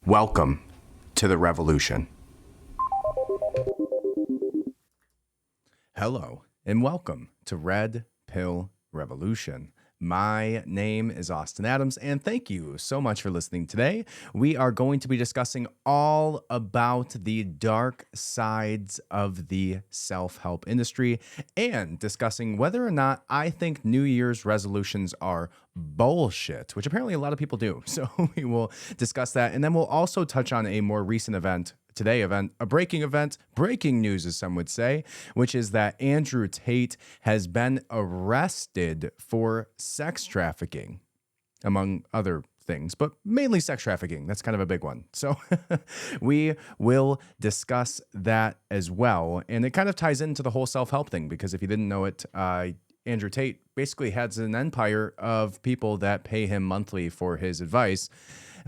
Welcome to the revolution. Hello, and welcome to Red Pill Revolution. My name is Austin Adams, and thank you so much for listening today. We are going to be discussing all about the dark sides of the self-help industry and discussing whether or not I think New Year's resolutions are bullshit, which apparently a lot of people do. So we will discuss that, and then we'll also touch on a more recent event. A breaking news, as some would say, which is that Andrew Tate has been arrested for sex trafficking, among other things, but mainly sex trafficking. That's kind of a big one. So we will discuss that as well. And it kind of ties into the whole self-help thing, because if you didn't know it, Andrew Tate basically has an empire of people that pay him monthly for his advice.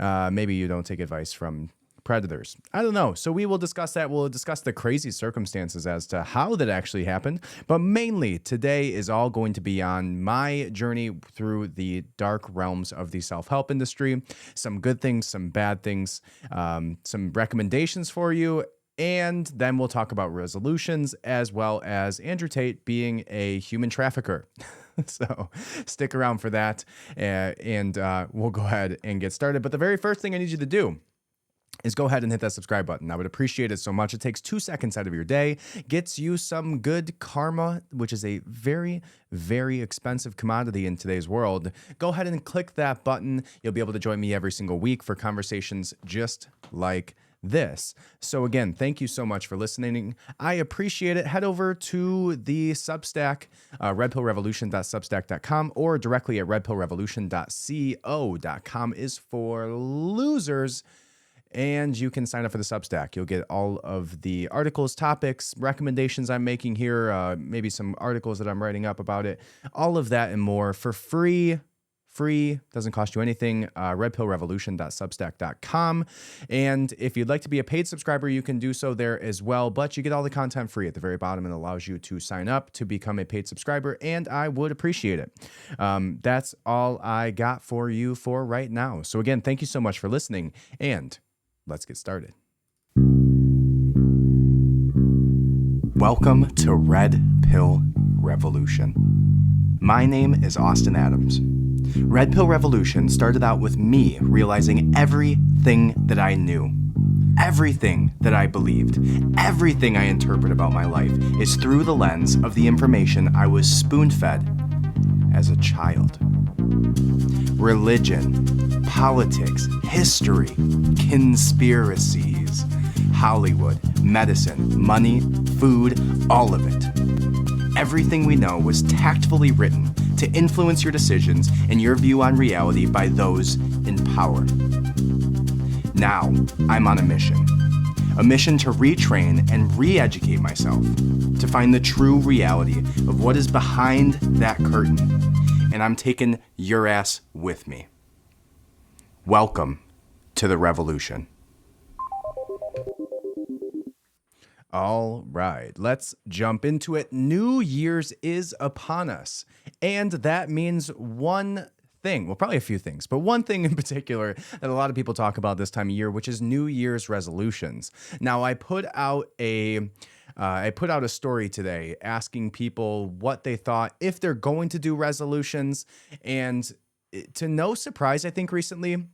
Maybe you don't take advice from predators. I don't know. So we will discuss that. We'll discuss the crazy circumstances as to how that actually happened. But mainly today is all going to be on my journey through the dark realms of the self-help industry. Some good things, some bad things, some recommendations for you. And then we'll talk about resolutions, as well as Andrew Tate being a human trafficker. So stick around for that. And we'll go ahead and get started. But the very first thing I need you to do is go ahead and hit that subscribe button. I would appreciate it so much. It takes 2 seconds out of your day, gets you some good karma, which is a very, very expensive commodity in today's world. Go ahead and click that button. You'll be able to join me every single week for conversations just like this. So again, thank you so much for listening. I appreciate it. Head over to the Substack, redpillrevolution.substack.com, or directly at redpillrevolution.co.com is for losers. And you can sign up for the Substack. You'll get all of the articles, topics, recommendations I'm making here, maybe some articles that I'm writing up about it, all of that and more for free. Free, doesn't cost you anything, redpillrevolution.substack.com. And if you'd like to be a paid subscriber, you can do so there as well, but you get all the content free at the very bottom, and allows you to sign up to become a paid subscriber, and I would appreciate it. That's all I got for you for right now. So again, thank you so much for listening, and let's get started. Welcome to Red Pill Revolution. My name is Austin Adams. Red Pill Revolution started out with me realizing everything that I knew, everything that I believed, everything I interpret about my life is through the lens of the information I was spoon-fed as a child. Religion, politics, history, conspiracies, Hollywood, medicine, money, food, all of it. Everything we know was tactfully written to influence your decisions and your view on reality by those in power. Now, I'm on a mission to retrain and re-educate myself, to find the true reality of what is behind that curtain, and I'm taking your ass with me. Welcome to the revolution. All right, let's jump into it. New Year's is upon us, and that means one thing, well, probably a few things, but one thing in particular that a lot of people talk about this time of year, which is New Year's resolutions. Now, I put out a story today asking people what they thought if they're going to do resolutions, and to no surprise, I think recently,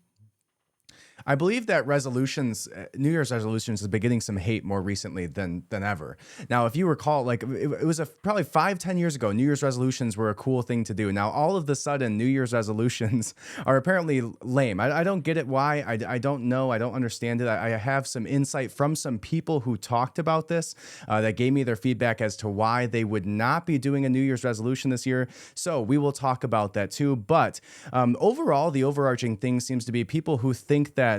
I believe that New Year's resolutions have been getting some hate more recently than ever. Now, if you recall, like it was probably 5-10 years ago, New Year's resolutions were a cool thing to do. Now, all of a sudden, New Year's resolutions are apparently lame. I don't get it why. I don't know. I don't understand it. I have some insight from some people who talked about this that gave me their feedback as to why they would not be doing a New Year's resolution this year. So we will talk about that too. But overall, the overarching thing seems to be people who think that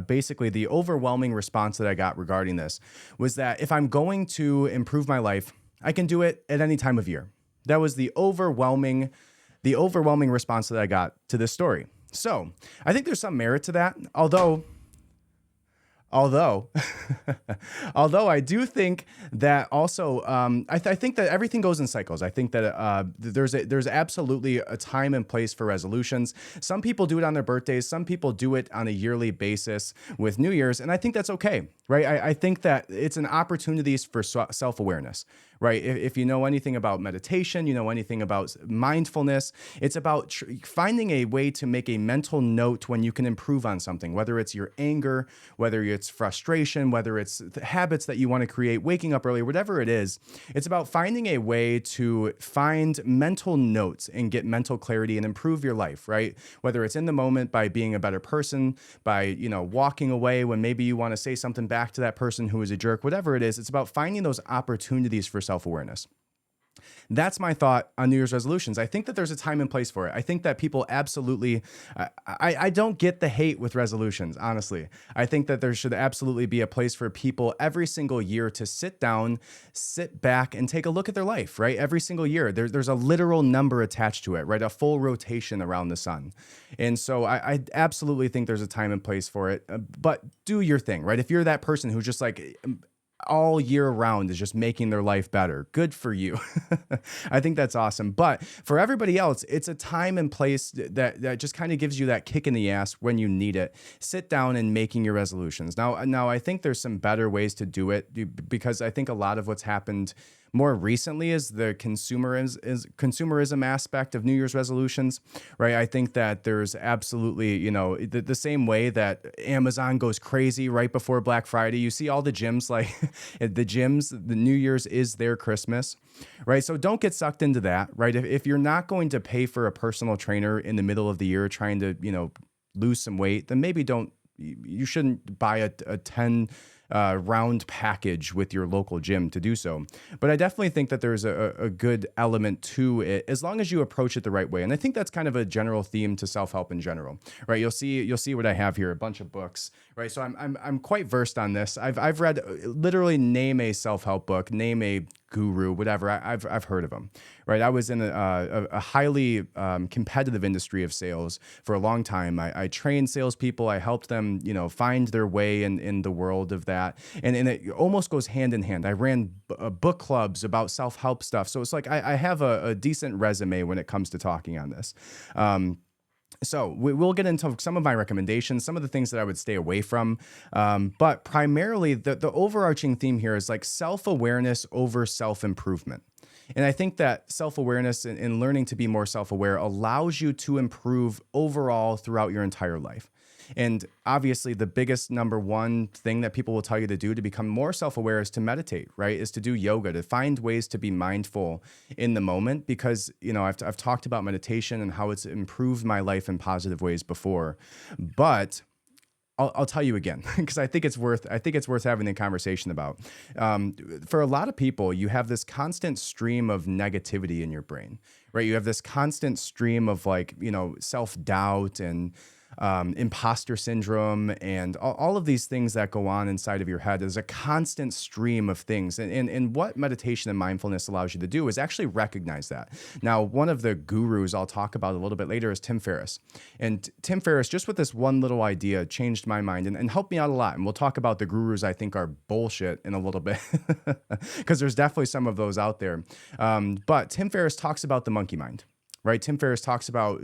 basically the overwhelming response that I got regarding this was that if I'm going to improve my life, I can do it at any time of year. That was the overwhelming response that I got to this story. So I think there's some merit to that, although Although, although I do think that also, I think that everything goes in cycles. I think that there's absolutely a time and place for resolutions. Some people do it on their birthdays. Some people do it on a yearly basis with New Year's, and I think that's okay, right? I think that it's an opportunity for self-awareness, right? If you know anything about meditation, you know anything about mindfulness, it's about finding a way to make a mental note when you can improve on something, whether it's your anger, whether it's frustration, whether it's the habits that you want to create, waking up early, whatever it is. It's about finding a way to find mental notes and get mental clarity and improve your life, right? Whether it's in the moment by being a better person, by, walking away when maybe you want to say something back to that person who is a jerk, whatever it is, it's about finding those opportunities for self-awareness. That's my thought on New Year's resolutions. I think that there's a time and place for it. I think that people absolutely, I don't get the hate with resolutions, honestly. I think that there should absolutely be a place for people every single year to sit down, sit back, and take a look at their life, right? Every single year. There's a literal number attached to it, right? A full rotation around the sun. And so I absolutely think there's a time and place for it. But do your thing, right? If you're that person who's just like, all year round is just making their life better. Good for you. I think that's awesome. But for everybody else, it's a time and place that just kind of gives you that kick in the ass when you need it. Sit down and making your resolutions. Now I think there's some better ways to do it because I think a lot of what's happened more recently is the consumerism aspect of New Year's resolutions, right? I think that there's absolutely, the same way that Amazon goes crazy right before Black Friday. You see all the gyms, like the New Year's is their Christmas, right? So don't get sucked into that, right? If you're not going to pay for a personal trainer in the middle of the year trying to, lose some weight, then maybe you shouldn't buy a 10 round package with your local gym to do so. But I definitely think that there's a good element to it as long as you approach it the right way. And I think that's kind of a general theme to self-help in general, right? You'll see what I have here, a bunch of books, right? So I'm quite versed on this. I've read literally name a self-help book, name a guru, whatever. I've heard of them, right? I was in a highly competitive industry of sales for a long time. I trained salespeople. I helped them, find their way in the world of that. And it almost goes hand in hand. I ran book clubs about self-help stuff. So it's like I have a decent resume when it comes to talking on this. So we'll get into some of my recommendations, some of the things that I would stay away from. But primarily, the overarching theme here is like self-awareness over self-improvement. And I think that self-awareness and learning to be more self-aware allows you to improve overall throughout your entire life. And obviously, the biggest number one thing that people will tell you to do to become more self-aware is to meditate, right? Is to do yoga, to find ways to be mindful in the moment. Because, I've talked about meditation and how it's improved my life in positive ways before. But I'll tell you again, because I think it's worth having a conversation about. For a lot of people, you have this constant stream of negativity in your brain, right? You have this constant stream of self-doubt and imposter syndrome and all of these things that go on inside of your head. There's a constant stream of things. And what meditation and mindfulness allows you to do is actually recognize that. Now, one of the gurus I'll talk about a little bit later is Tim Ferriss. And Tim Ferriss, just with this one little idea, changed my mind and helped me out a lot. And we'll talk about the gurus I think are bullshit in a little bit, because there's definitely some of those out there. But Tim Ferriss talks about the monkey mind. Right? Tim Ferriss talks about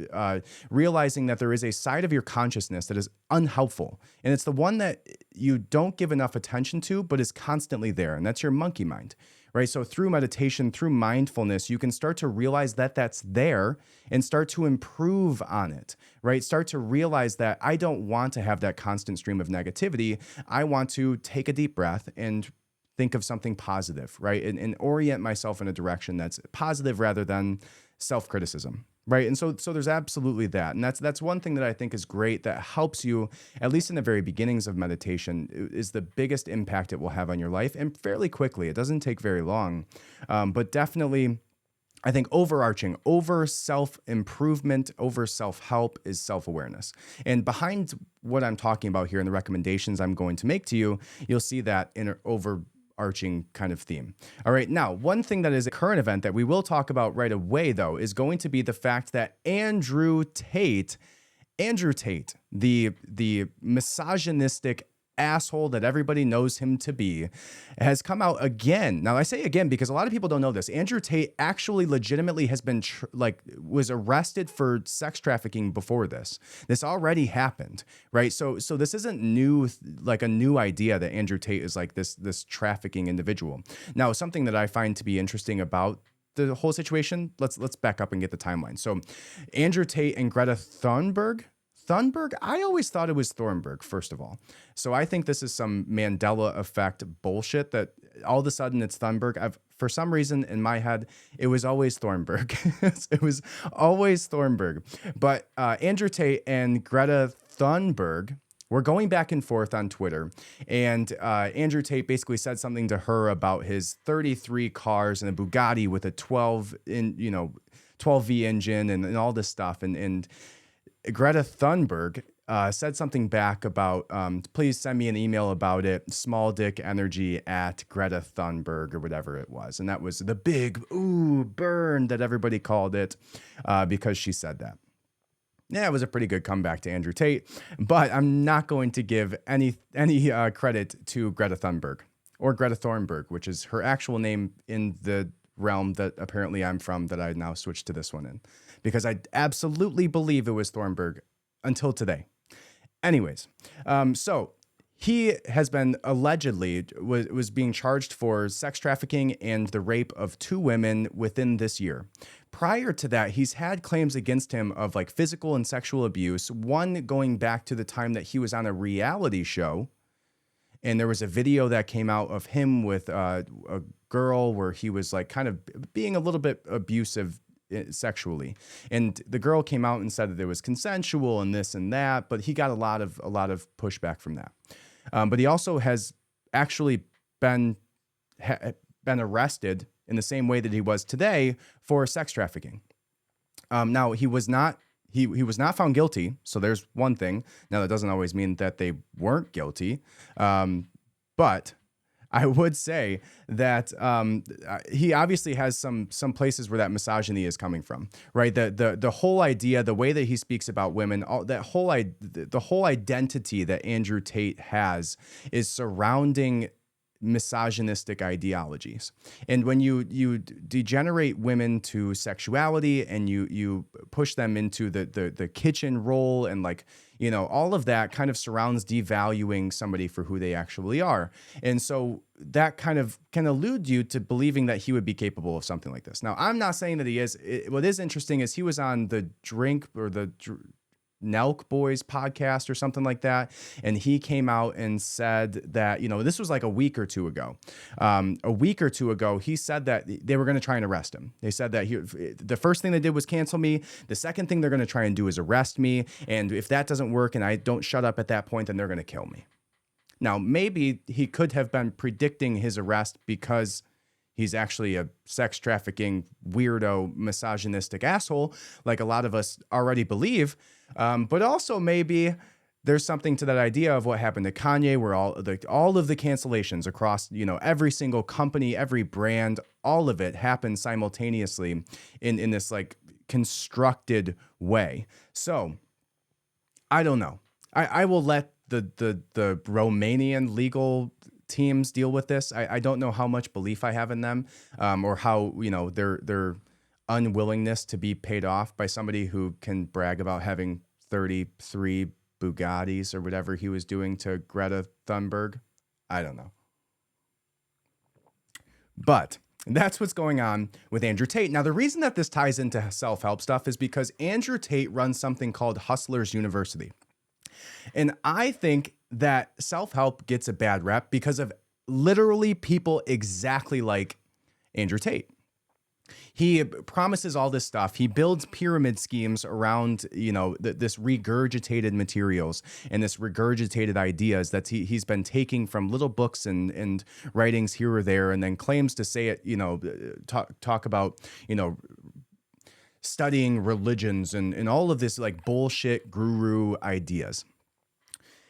realizing that there is a side of your consciousness that is unhelpful. And it's the one that you don't give enough attention to, but is constantly there. And that's your monkey mind, right? So through meditation, through mindfulness, you can start to realize that that's there and start to improve on it, right? Start to realize that I don't want to have that constant stream of negativity. I want to take a deep breath and think of something positive, right? And orient myself in a direction that's positive rather than self-criticism, right? And so there's absolutely that. And that's one thing that I think is great that helps you, at least in the very beginnings of meditation, is the biggest impact it will have on your life, and fairly quickly. It doesn't take very long, but definitely I think overarching over self-improvement, over self-help is self-awareness. And behind what I'm talking about here and the recommendations I'm going to make to you, you'll see that in overarching kind of theme. All right. Now, one thing that is a current event that we will talk about right away, though, is going to be the fact that Andrew Tate, the misogynistic asshole that everybody knows him to be, has come out again. Now I say again because a lot of people don't know this. Andrew Tate actually legitimately has been was arrested for sex trafficking before this. This already happened, right? So this isn't new, like a new idea that Andrew Tate is like this trafficking individual. Now, something that I find to be interesting about the whole situation, let's back up and get the timeline. So Andrew Tate and Greta Thunberg, I always thought it was Thornburg, first of all. So I think this is some Mandela effect bullshit that all of a sudden it's Thunberg. For some reason in my head, it was always Thornburg. It was always Thornburg. But Andrew Tate and Greta Thunberg were going back and forth on Twitter, and Andrew Tate basically said something to her about his 33 cars and a Bugatti with a 12V engine and all this stuff. And Greta Thunberg said something back about, please send me an email about it, smalldickenergy at Greta Thunberg or whatever it was. And that was the big, burn that everybody called it because she said that. Yeah, it was a pretty good comeback to Andrew Tate, but I'm not going to give any credit to Greta Thunberg or Greta Thornburg, which is her actual name in the realm that apparently I'm from, that I now switched to this one in, because I absolutely believe it was Thornburg until today. Anyways, so he has been allegedly was being charged for sex trafficking and the rape of 2 women within this year. Prior to that, he's had claims against him of like physical and sexual abuse, one going back to the time that he was on a reality show. And there was a video that came out of him with a girl where he was like kind of being a little bit abusive sexually. And the girl came out and said that it was consensual and this and that, but he got a lot of pushback from that. But he also has actually been arrested in the same way that he was today for sex trafficking. Now he was not found guilty, so there's one thing. Now that doesn't always mean that they weren't guilty, but I would say that he obviously has some places where that misogyny is coming from, right? The whole idea, the way that he speaks about women, the whole identity that Andrew Tate has is surrounding misogynistic ideologies. And when you degenerate women to sexuality and you push them into the kitchen role, and like, you know, all of that kind of surrounds devaluing somebody for who they actually are. And so that kind of can allude you to believing that he would be capable of something like this. Now, I'm not saying that he is. What is interesting is he was on the Nelk Boys podcast or something like that. And he came out and said that, you know, this was like a week or two ago. He said that they were going to try and arrest him. They said that the first thing they did was cancel me. The second thing they're going to try and do is arrest me. And if that doesn't work and I don't shut up at that point, then they're going to kill me. Now, maybe he could have been predicting his arrest because he's actually a sex trafficking, weirdo, misogynistic asshole, like a lot of us already believe. But also maybe there's something to that idea of what happened to Kanye, where all of the cancellations across, you know, every single company, every brand, all of it happened simultaneously in this like constructed way. So I don't know. I will let the Romanian legal teams deal with this. I don't know how much belief I have in them, or how, you know, their unwillingness to be paid off by somebody who can brag about having 33 Bugattis or whatever he was doing to Greta Thunberg. I don't know. But that's what's going on with Andrew Tate. Now, the reason that this ties into self-help stuff is because Andrew Tate runs something called Hustlers University. And I think that self-help gets a bad rep because of literally people exactly like Andrew Tate. He promises all this stuff. He builds pyramid schemes around, you know, this regurgitated materials and this regurgitated ideas that he's been taking from little books and writings here or there, and then claims to say it, you know, talk about, you know, studying religions and all of this like bullshit guru ideas.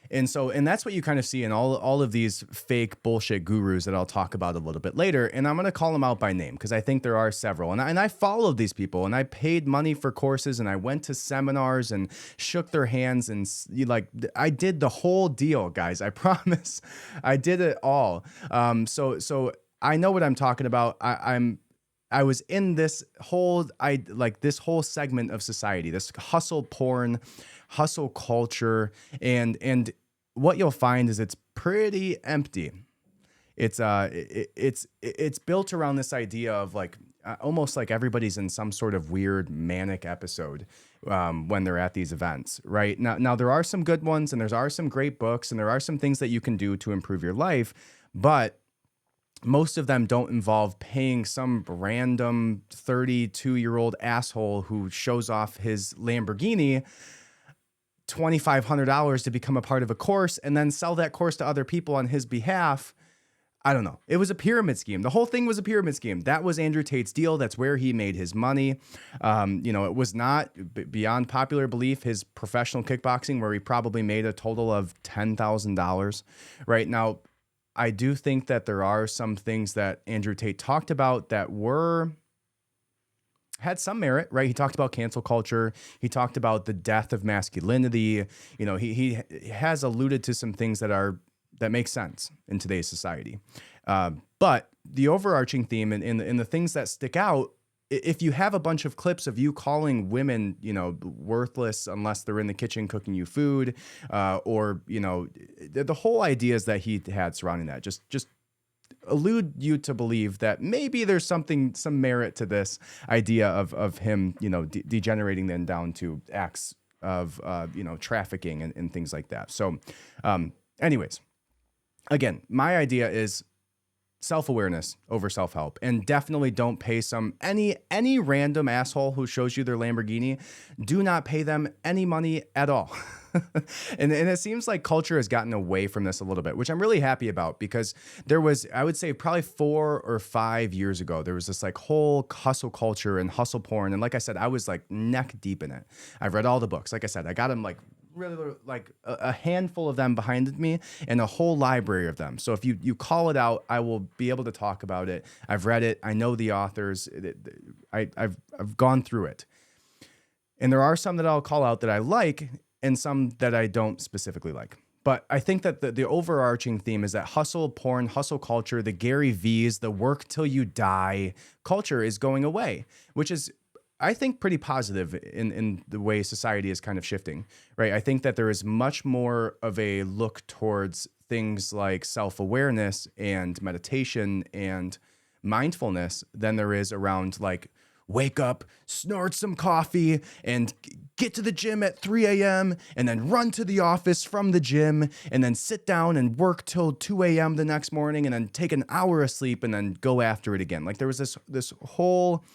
And that's what you kind of see in all of these fake bullshit gurus that I'll talk about a little bit later. And I'm going to call them out by name because I think there are several. And I followed these people, and I paid money for courses, and I went to seminars and shook their hands, and like I did the whole deal, guys. I promise, I did it all. So I know what I'm talking about. I was in this whole this whole segment of society, this hustle porn, hustle culture, and what you'll find is it's pretty empty. It's built around this idea of like almost like everybody's in some sort of weird manic episode when they're at these events, right? Now there are some good ones, and there are some great books, and there are some things that you can do to improve your life, but most of them don't involve paying some random 32-year-old asshole who shows off his Lamborghini $2,500 to become a part of a course and then sell that course to other people on his behalf. I don't know. It was a pyramid scheme. The whole thing was a pyramid scheme. That was Andrew Tate's deal. That's where he made his money. It was not, beyond popular belief, his professional kickboxing, where he probably made a total of $10,000. Right now, I do think that there are some things that Andrew Tate talked about that had some merit, right? He talked about cancel culture. He talked about the death of masculinity. He has alluded to some things that make sense in today's society. But the overarching theme and the things that stick out, if you have a bunch of clips of you calling women, worthless unless they're in the kitchen cooking you food, or the whole ideas that he had surrounding that, just allude you to believe that maybe there's some merit to this idea of him, degenerating then down to acts of, trafficking and things like that. So, anyways, again, my idea is self-awareness over self-help, and definitely don't pay any random asshole who shows you their Lamborghini. Do not pay them any money at all. and it seems like culture has gotten away from this a little bit, which I'm really happy about, because there was, I would say probably 4 or 5 years ago, there was this like whole hustle culture and hustle porn. And like I said, I was like neck deep in it. I've read all the books. Like I said, I got them like really like a handful of them behind me and a whole library of them. So if you call it out, I will be able to talk about it. I've read it. I know the authors. I've gone through it. And there are some that I'll call out that I like, and some that I don't specifically like. But I think that the overarching theme is that hustle porn, hustle culture, the Gary V's, the work till you die culture is going away, which is, I think, pretty positive in the way society is kind of shifting, right? I think that there is much more of a look towards things like self-awareness and meditation and mindfulness than there is around like wake up, snort some coffee, and get to the gym at 3 a.m. and then run to the office from the gym and then sit down and work till 2 a.m. the next morning and then take an hour of sleep and then go after it again. Like there was this whole,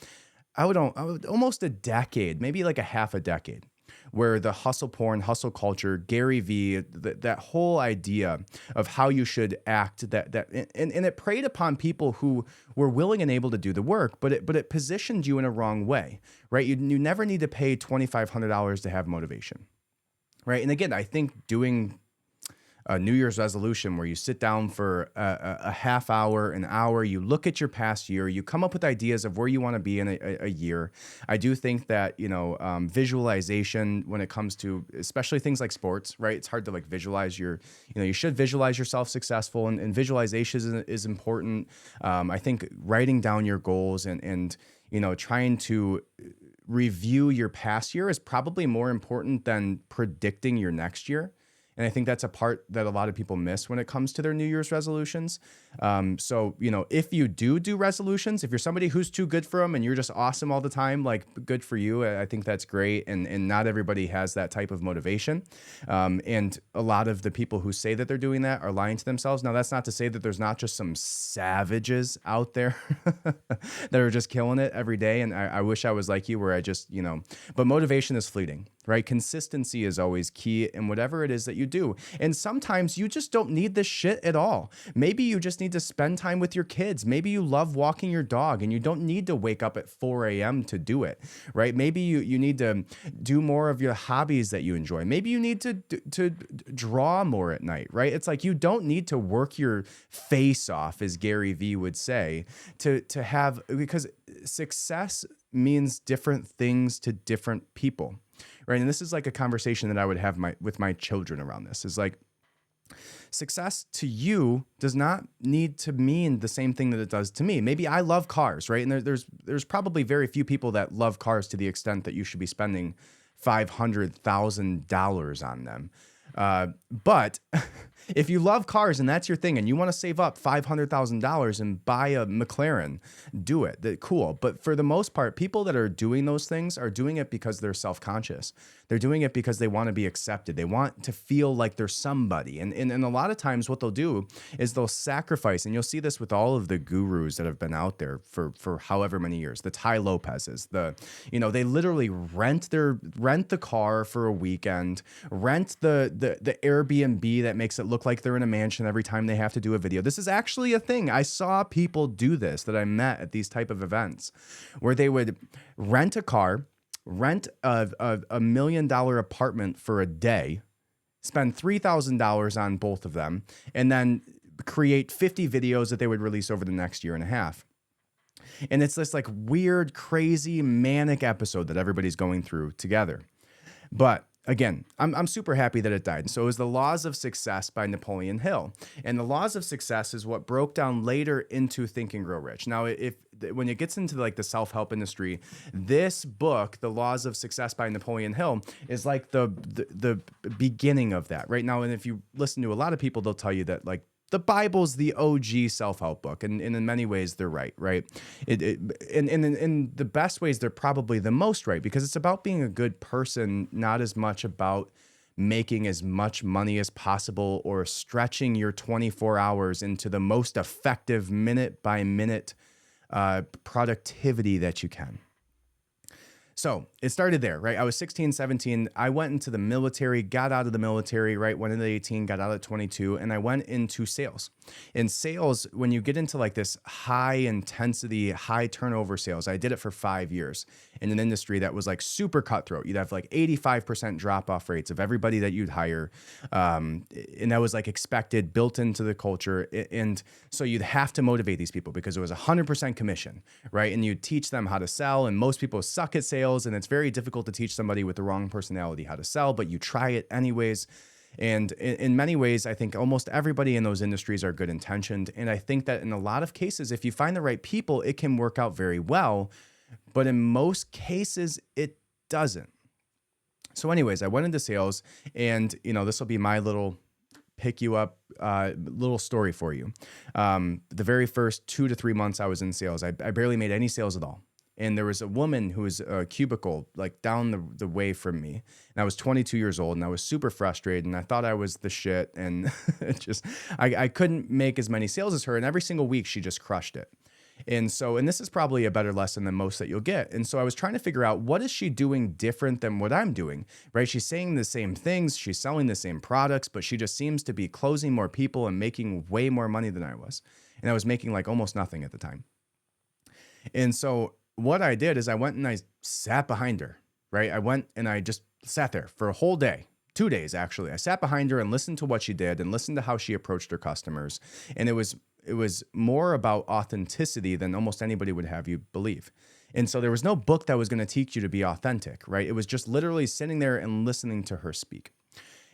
I would almost a decade, maybe like a half a decade, where the hustle porn, hustle culture, Gary V, that whole idea of how you should act, and it preyed upon people who were willing and able to do the work, but it positioned you in a wrong way, right? You never need to pay $2,500 to have motivation, right? And again, I think doing a New Year's resolution where you sit down for a half hour, an hour, you look at your past year, you come up with ideas of where you want to be in a year. I do think that, visualization when it comes to especially things like sports, right? It's hard to like visualize you should visualize yourself successful, and visualization is important. I think writing down your goals and trying to review your past year is probably more important than predicting your next year. And I think that's a part that a lot of people miss when it comes to their New Year's resolutions. So, if you do resolutions, if you're somebody who's too good for them and you're just awesome all the time, like good for you. I think that's great. And not everybody has that type of motivation. And a lot of the people who say that they're doing that are lying to themselves. Now, that's not to say that there's not just some savages out there that are just killing it every day. And I wish I was like you, where I just, but motivation is fleeting. right? Consistency is always key in whatever it is that you do. And sometimes you just don't need this shit at all. Maybe you just need to spend time with your kids. Maybe you love walking your dog and you don't need to wake up at 4 a.m. to do it, right? Maybe you need to do more of your hobbies that you enjoy. Maybe you need to draw more at night, right? It's like you don't need to work your face off, as Gary Vee would say, to have, because success means different things to different people. Right. And this is like a conversation that I would have with my children around this, is like, success to you does not need to mean the same thing that it does to me. Maybe I love cars, right? And there's probably very few people that love cars to the extent that you should be spending $500,000 on them. But if you love cars and that's your thing and you want to save up $500,000 and buy a McLaren, do it. Cool. But for the most part, people that are doing those things are doing it because they're self-conscious. They're doing it because they want to be accepted. They want to feel like they're somebody. And a lot of times what they'll do is they'll sacrifice. And you'll see this with all of the gurus that have been out there for however many years. The Tai Lopez's, they literally rent the car for a weekend, rent the Airbnb that makes it look like they're in a mansion every time they have to do a video. This is actually a thing. I saw people do this that I met at these type of events, where they would rent a car, rent a $1 million apartment for a day, spend $3,000 on both of them, and then create 50 videos that they would release over the next year and a half. And it's this like weird, crazy, manic episode that everybody's going through together. But again, I'm super happy that it died. So it was The Laws of Success by Napoleon Hill. And The Laws of Success is what broke down later into Think and Grow Rich. Now, when it gets into like the self-help industry, this book, The Laws of Success by Napoleon Hill, is like the beginning of that, right? Now, and if you listen to a lot of people, they'll tell you that like the Bible's the OG self-help book. And in many ways, they're right? And in the best ways, they're probably the most right, because it's about being a good person, not as much about making as much money as possible or stretching your 24 hours into the most effective minute-by-minute productivity that you can. So it started there, right? I was 16, 17. I went into the military, got out of the military, right? Went into 18, got out at 22, and I went into sales. In sales, when you get into like this high intensity, high turnover sales, I did it for 5 years in an industry that was like super cutthroat. You'd have like 85% drop off rates of everybody that you'd hire. And that was like expected, built into the culture. And so you'd have to motivate these people because it was 100% commission, right? And you'd teach them how to sell. And most people suck at sales, and it's very difficult to teach somebody with the wrong personality how to sell, but you try it anyways. And in many ways, I think almost everybody in those industries are good intentioned. And I think that in a lot of cases, if you find the right people, it can work out very well. But in most cases, it doesn't. So anyways, I went into sales, and this will be my little pick you up little story for you. The very first 2 to 3 months I was in sales, I barely made any sales at all. And there was a woman who was a cubicle like down the way from me. And I was 22 years old, and I was super frustrated, and I thought I was the shit. And I couldn't make as many sales as her. And every single week she just crushed it. And this is probably a better lesson than most that you'll get. And so I was trying to figure out, what is she doing different than what I'm doing, right? She's saying the same things, she's selling the same products, but she just seems to be closing more people and making way more money than I was. And I was making like almost nothing at the time. And so what I did is I went and I sat behind her, right? I went and I just sat there for a whole day, 2 days actually. I sat behind her and listened to what she did and listened to how she approached her customers. And it was more about authenticity than almost anybody would have you believe. And so there was no book that was going to teach you to be authentic, right? It was just literally sitting there and listening to her speak.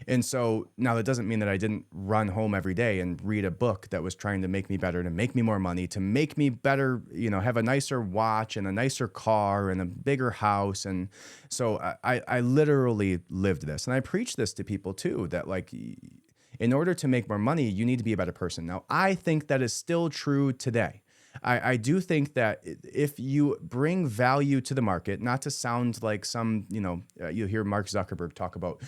And so now that doesn't mean that I didn't run home every day and read a book that was trying to make me better, to make me more money, to make me better, have a nicer watch and a nicer car and a bigger house. And so I literally lived this. And I preach this to people too, that like, in order to make more money, you need to be a better person. Now, I think that is still true today. I do think that if you bring value to the market, not to sound like some, you hear Mark Zuckerberg talk about,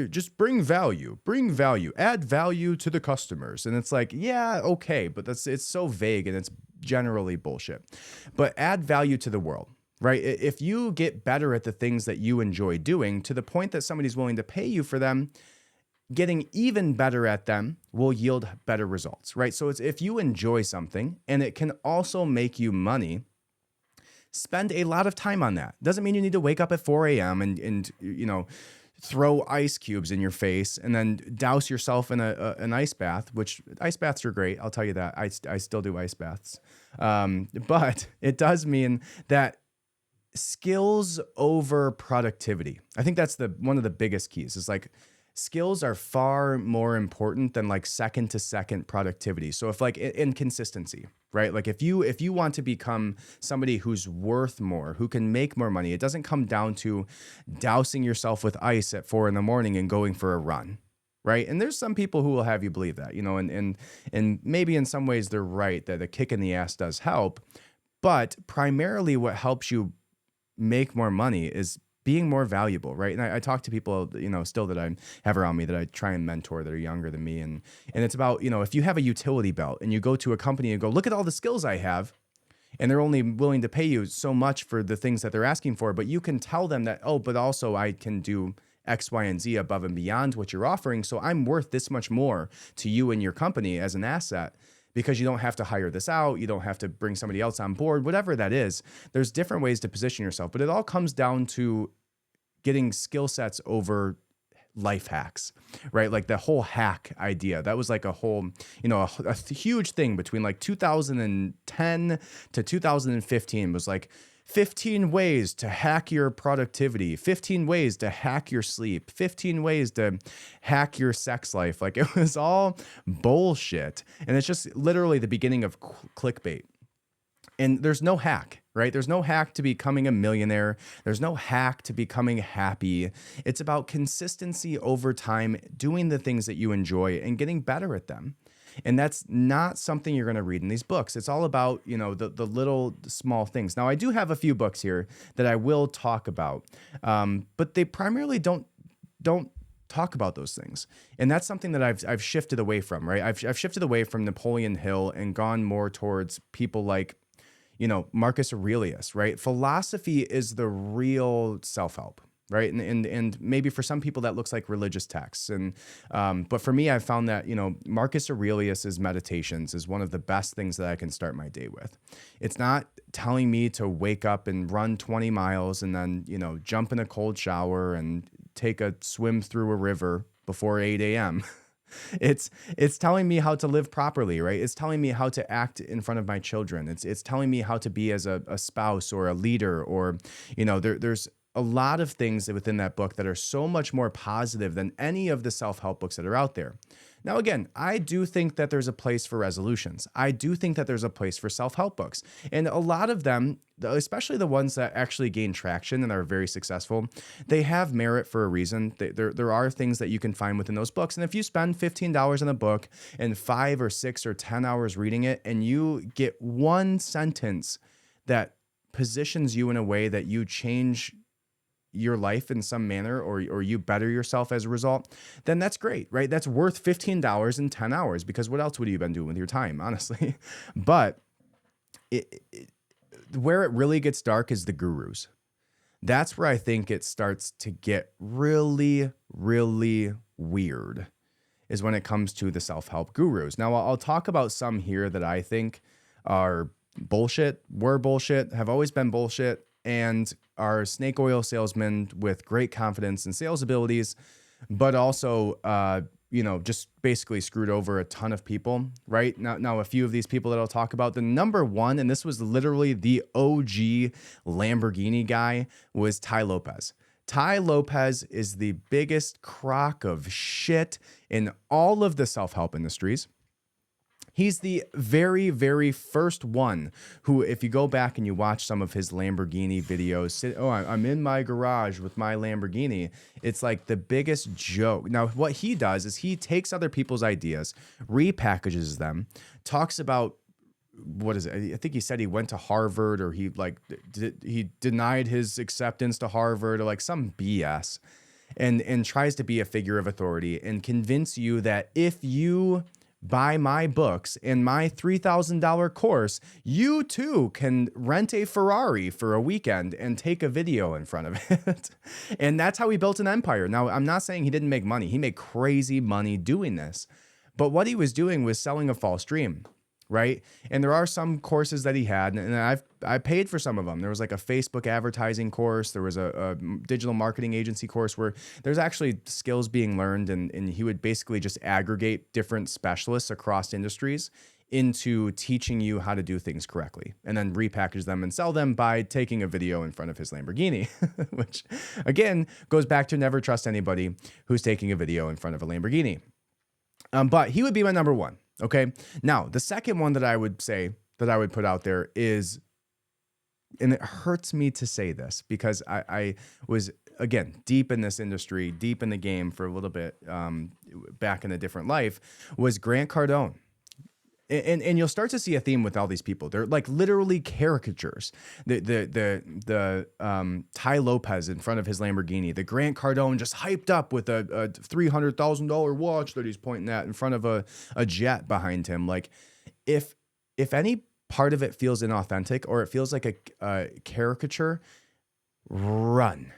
just bring value, add value to the customers. And it's like, yeah, okay, but it's so vague and it's generally bullshit. But add value to the world. right? If you get better at the things that you enjoy doing to the point that somebody's willing to pay you for them, getting even better at them will yield better results, right? So it's if you enjoy something and it can also make you money, spend a lot of time on that. Doesn't mean you need to wake up at 4 a.m. and throw ice cubes in your face and then douse yourself in an ice bath, which ice baths are great. I'll tell you that. I still do ice baths. But it does mean that skills over productivity. I think that's one of the biggest keys. Is like skills are far more important than like second to second productivity. So if like inconsistency, right? Like if you want to become somebody who's worth more, who can make more money, it doesn't come down to dousing yourself with ice at 4 a.m. and going for a run. Right. And there's some people who will have you believe that, and maybe in some ways they're right that a kick in the ass does help. But primarily what helps you make more money is being more valuable, right? And I talk to people, still that I have around me that I try and mentor that are younger than me. And it's about, if you have a utility belt and you go to a company and go, look at all the skills I have, and they're only willing to pay you so much for the things that they're asking for, but you can tell them that, oh, but also I can do X, Y, and Z above and beyond what you're offering. So I'm worth this much more to you and your company as an asset, because you don't have to hire this out. You don't have to bring somebody else on board, whatever that is. There's different ways to position yourself, but it all comes down to getting skill sets over life hacks, right? Like the whole hack idea, that was like a whole, a huge thing between like 2010 to 2015 was like 15 ways to hack your productivity, 15 ways to hack your sleep, 15 ways to hack your sex life. Like it was all bullshit. And it's just literally the beginning of clickbait. And there's no hack, right? There's no hack to becoming a millionaire. There's no hack to becoming happy. It's about consistency over time, doing the things that you enjoy and getting better at them. And that's not something you're going to read in these books. It's all about, the little small things. Now, I do have a few books here that I will talk about, but they primarily don't talk about those things. And that's something that I've shifted away from, right? I've shifted away from Napoleon Hill and gone more towards people like, Marcus Aurelius, right? Philosophy is the real self-help, right? And maybe for some people that looks like religious texts. And but for me, I found that, Marcus Aurelius's Meditations is one of the best things that I can start my day with. It's not telling me to wake up and run 20 miles and then, jump in a cold shower and take a swim through a river before 8 a.m. It's telling me how to live properly, right? It's telling me how to act in front of my children. It's telling me how to be as a spouse or a leader, or, there's a lot of things within that book that are so much more positive than any of the self-help books that are out there. Now, again, I do think that there's a place for resolutions. I do think that there's a place for self-help books. And a lot of them, especially the ones that actually gain traction and are very successful, they have merit for a reason. There are things that you can find within those books. And if you spend $15 on a book and 5 or 6 or 10 hours reading it, and you get one sentence that positions you in a way that you change your life in some manner, or you better yourself as a result, then that's great, right? That's worth $15 in 10 hours, because what else would you have been doing with your time, honestly? But where it really gets dark is the gurus. That's where I think it starts to get really, really weird, is when it comes to the self-help gurus. Now, I'll talk about some here that I think are bullshit, were bullshit, have always been bullshit, and are snake oil salesmen with great confidence and sales abilities, but also, just basically screwed over a ton of people, right? Now, a few of these people that I'll talk about, the number one, and this was literally the OG Lamborghini guy, was Tai Lopez. Tai Lopez is the biggest crock of shit in all of the self-help industries. He's the very, very first one who, if you go back and you watch some of his Lamborghini videos, I'm in my garage with my Lamborghini. It's like the biggest joke. Now, what he does is he takes other people's ideas, repackages them, talks about, what is it? I think he said he went to Harvard, or he denied his acceptance to Harvard, or like some BS, and tries to be a figure of authority and convince you that if you buy my books and my $3,000 course, you too can rent a Ferrari for a weekend and take a video in front of it. And that's how he built an empire. Now, I'm not saying he didn't make money. He made crazy money doing this. But what he was doing was selling a false dream, right? And there are some courses that he had, and I paid for some of them. There was like a Facebook advertising course. There was a digital marketing agency course where there's actually skills being learned, and he would basically just aggregate different specialists across industries into teaching you how to do things correctly, and then repackage them and sell them by taking a video in front of his Lamborghini, which again goes back to never trust anybody who's taking a video in front of a Lamborghini. But he would be my number one. Okay. Now, the second one that I would say that I would put out there is, and it hurts me to say this because I was, again, deep in this industry, deep in the game for a little bit back in a different life, was Grant Cardone. And you'll start to see a theme with all these people. They're like literally caricatures. The Ty Lopez in front of his Lamborghini, the Grant Cardone just hyped up with a $300,000 watch that he's pointing at in front of a jet behind him. Like, if any part of it feels inauthentic or it feels like a caricature, run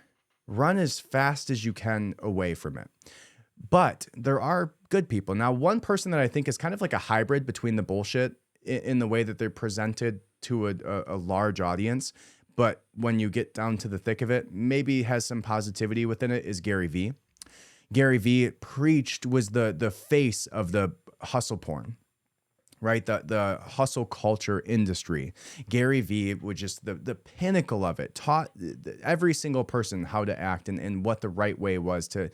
as fast as you can away from it. But there are good people. Now, one person that I think is kind of like a hybrid between the bullshit in the way that they're presented to a large audience, but when you get down to the thick of it, maybe has some positivity within it, is Gary Vee. Gary Vee was the face of the hustle porn, right? The hustle culture industry. Gary Vee was just the pinnacle of it, taught every single person how to act and what the right way was to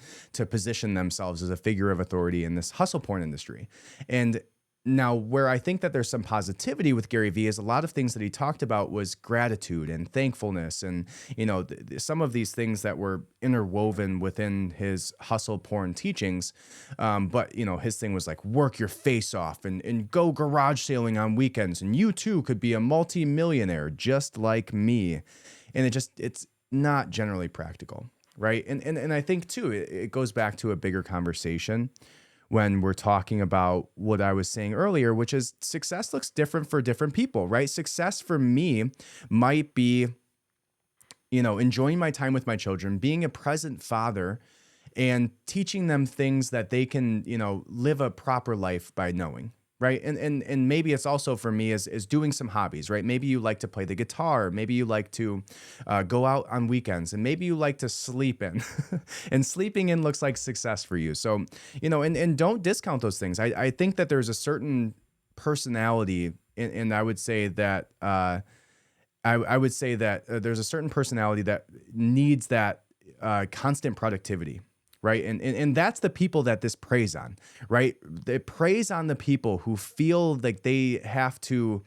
position themselves as a figure of authority in this hustle porn industry. And now, where I think that there's some positivity with Gary Vee is a lot of things that he talked about was gratitude and thankfulness, and some of these things that were interwoven within his hustle porn teachings. But his thing was like, work your face off and go garage sailing on weekends, and you too could be a multi-millionaire just like me. And it's not generally practical, right? And I think too it goes back to a bigger conversation when we're talking about what I was saying earlier, which is success looks different for different people, right? Success for me might be, enjoying my time with my children, being a present father, and teaching them things that they can, live a proper life by knowing, right? And maybe it's also for me is doing some hobbies, right? Maybe you like to play the guitar. Maybe you like to go out on weekends, and maybe you like to sleep in. And sleeping in looks like success for you. So, and don't discount those things. I think that there's a certain personality, and I would say that I would say that there's a certain personality that needs that constant productivity. Right. And that's the people that this preys on, right? It preys on the people who feel like they have to,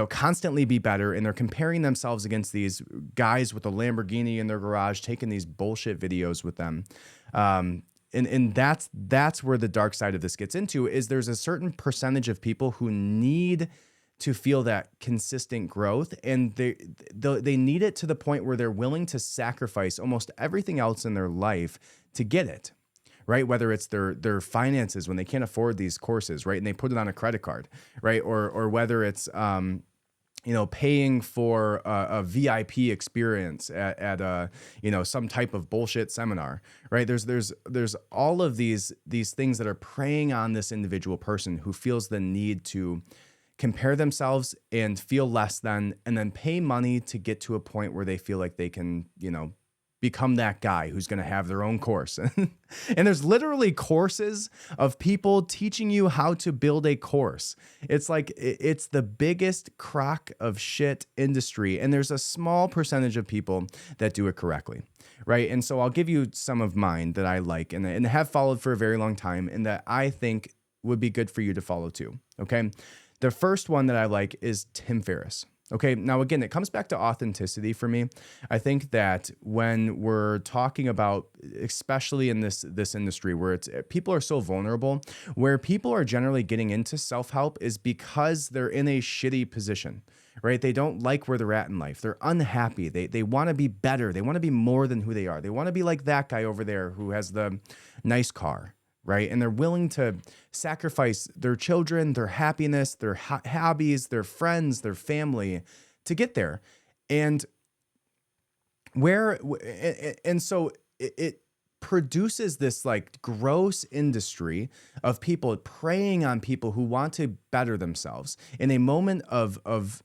constantly be better. And they're comparing themselves against these guys with a Lamborghini in their garage, taking these bullshit videos with them. And that's where the dark side of this gets into, is there's a certain percentage of people who need to feel that consistent growth, and they need it to the point where they're willing to sacrifice almost everything else in their life to get it, right? Whether it's their finances when they can't afford these courses, right? And they put it on a credit card, right? Or whether it's, paying for a VIP experience at a, some type of bullshit seminar, right? There's all of these things that are preying on this individual person who feels the need to compare themselves and feel less than, and then pay money to get to a point where they feel like they can, become that guy who's going to have their own course. And there's literally courses of people teaching you how to build a course. It's like, it's the biggest crock of shit industry. And there's a small percentage of people that do it correctly, right? And so I'll give you some of mine that I like and have followed for a very long time, and that I think would be good for you to follow too, okay? The first one that I like is Tim Ferriss. Okay, now again, it comes back to authenticity for me. I think that when we're talking about, especially in this industry where people are so vulnerable, where people are generally getting into self-help is because they're in a shitty position, right? They don't like where they're at in life. They're unhappy. They want to be better. They want to be more than who they are. They want to be like that guy over there who has the nice car, right? And they're willing to sacrifice their children, their happiness, their hobbies, their friends, their family to get there. And where, and so it produces this like gross industry of people preying on people who want to better themselves in a moment of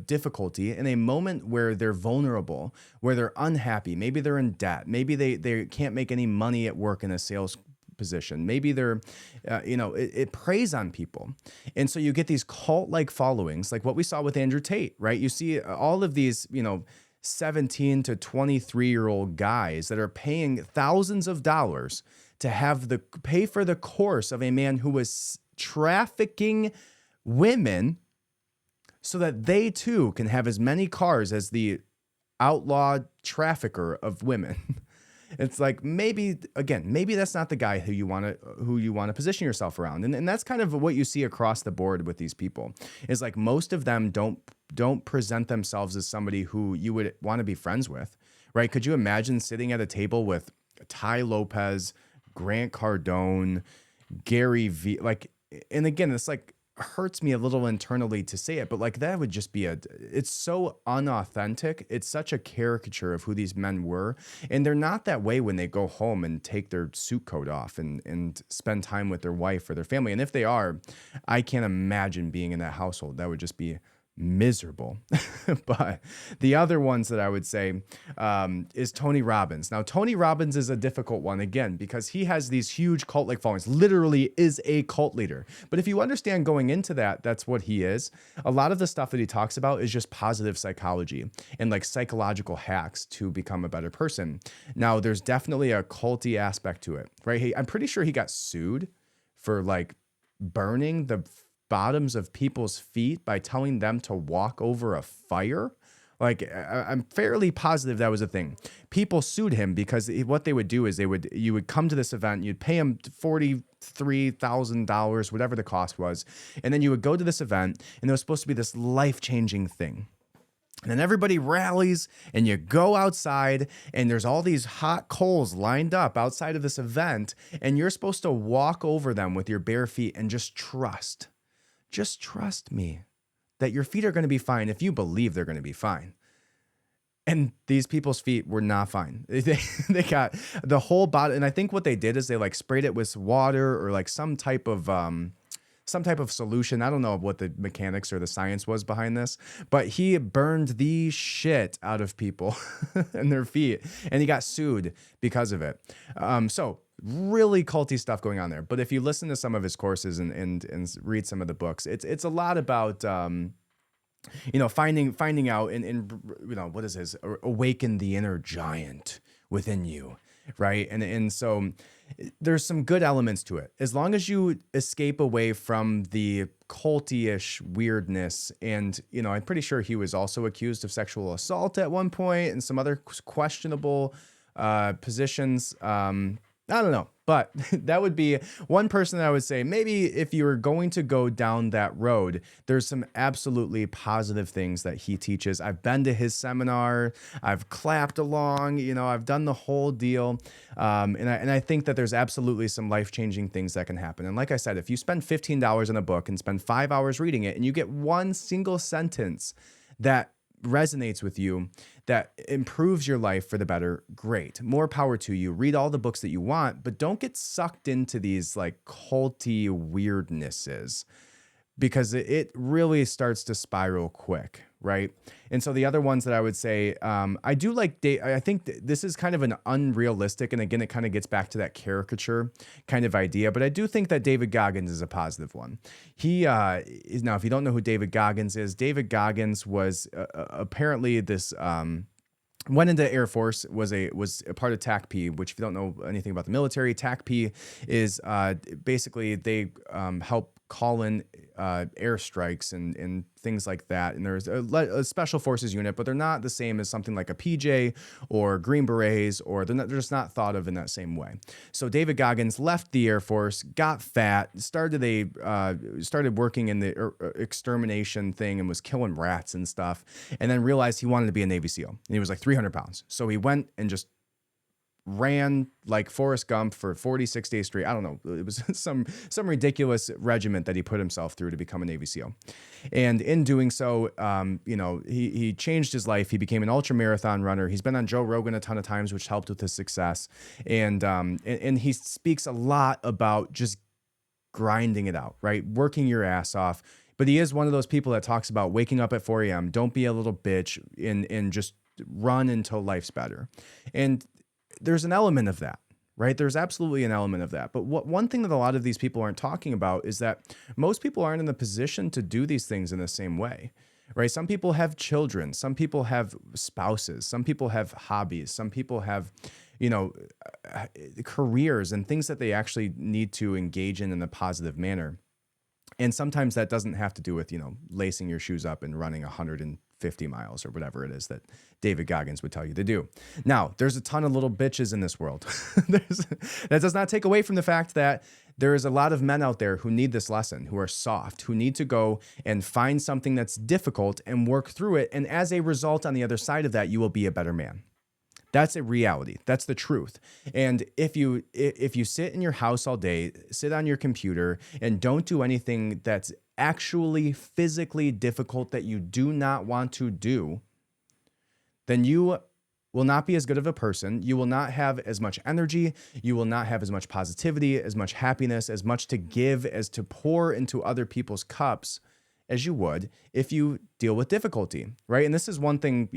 difficulty, in a moment where they're vulnerable, where they're unhappy, maybe they're in debt, maybe they can't make any money at work in a sales position, maybe they're it preys on people. And so you get these cult-like followings, like what we saw with Andrew Tate, right? You see all of these 17 to 23-year-old guys that are paying thousands of dollars to have pay for the course of a man who was trafficking women so that they too can have as many cars as the outlawed trafficker of women. It's like, maybe that's not the guy who you want to position yourself around. And that's kind of what you see across the board with these people, is like most of them don't present themselves as somebody who you would want to be friends with, right? Could you imagine sitting at a table with Ty Lopez, Grant Cardone, Gary V, like, and again, it's like, hurts me a little internally to say it, but like that would just be it's so unauthentic. It's such a caricature of who these men were. And they're not that way when they go home and take their suit coat off and spend time with their wife or their family. And if they are, I can't imagine being in that household. That would just be miserable. But the other ones that I would say is Tony Robbins. Now, Tony Robbins is a difficult one, again, because he has these huge cult-like followings, literally is a cult leader. But if you understand going into that, that's what he is. A lot of the stuff that he talks about is just positive psychology and like psychological hacks to become a better person. Now, there's definitely a culty aspect to it, right? I'm pretty sure he got sued for like burning the bottoms of people's feet by telling them to walk over a fire. Like, I'm fairly positive that was a thing. People sued him because what they would do is you would come to this event, you'd pay him $43,000, whatever the cost was, and then you would go to this event, and it was supposed to be this life-changing thing. And then everybody rallies and you go outside and there's all these hot coals lined up outside of this event, and you're supposed to walk over them with your bare feet and just trust me that your feet are going to be fine if you believe they're going to be fine. And these people's feet were not fine. They got the whole body. And I think what they did is they like sprayed it with water or like some type of solution. I don't know what the mechanics or the science was behind this, but he burned the shit out of people and their feet, and he got sued because of it. So really culty stuff going on there. But if you listen to some of his courses and read some of the books, it's a lot about finding out and what is his awaken the inner giant within you, right? And so there's some good elements to it, as long as you escape away from the culty-ish weirdness. And I'm pretty sure he was also accused of sexual assault at one point and some other questionable positions. I don't know, but that would be one person that I would say, maybe if you were going to go down that road, there's some absolutely positive things that he teaches. I've been to his seminar, I've clapped along, I've done the whole deal. And I think that there's absolutely some life-changing things that can happen. And like I said, if you spend $15 on a book and spend 5 hours reading it, and you get one single sentence that resonates with you, that improves your life for the better, great. More power to you. Read all the books that you want, but don't get sucked into these like culty weirdnesses, because it really starts to spiral quick, right? And so the other ones that I would say, I do like, I think this is kind of an unrealistic, and again, it kind of gets back to that caricature kind of idea, but I do think that David Goggins is a positive one. He is, now, if you don't know who David Goggins is, David Goggins was apparently this, went into Air Force, was a part of TACP, which if you don't know anything about the military, TACP is basically they help call in airstrikes and things like that. And there's a special forces unit, but they're not the same as something like a PJ or Green Berets, or they're just not thought of in that same way. So David Goggins left the Air Force, got fat, started working in the extermination thing and was killing rats and stuff, and then realized he wanted to be a Navy SEAL. And he was like 300 pounds. So he went and just ran like Forrest Gump for 46 days straight. I don't know. It was some ridiculous regiment that he put himself through to become a Navy SEAL. And in doing so, he changed his life. He became an ultra marathon runner. He's been on Joe Rogan a ton of times, which helped with his success. And he speaks a lot about just grinding it out, right? Working your ass off. But he is one of those people that talks about waking up at 4 a.m. Don't be a little bitch and just run until life's better. And there's an element of that, right? There's absolutely an element of that. But one thing that a lot of these people aren't talking about is that most people aren't in the position to do these things in the same way, right? Some people have children. Some people have spouses. Some people have hobbies. Some people have, careers and things that they actually need to engage in a positive manner. And sometimes that doesn't have to do with, lacing your shoes up and running 150 miles or whatever it is that David Goggins would tell you to do. Now, there's a ton of little bitches in this world. That does not take away from the fact that there is a lot of men out there who need this lesson, who are soft, who need to go and find something that's difficult and work through it. And as a result, on the other side of that, you will be a better man. That's a reality. That's the truth. And if you sit in your house all day, sit on your computer, and don't do anything that's actually physically difficult that you do not want to do, then you will not be as good of a person. You will not have as much energy. You will not have as much positivity, as much happiness, as much to give, as to pour into other people's cups as you would if you deal with difficulty, right? And this is one thing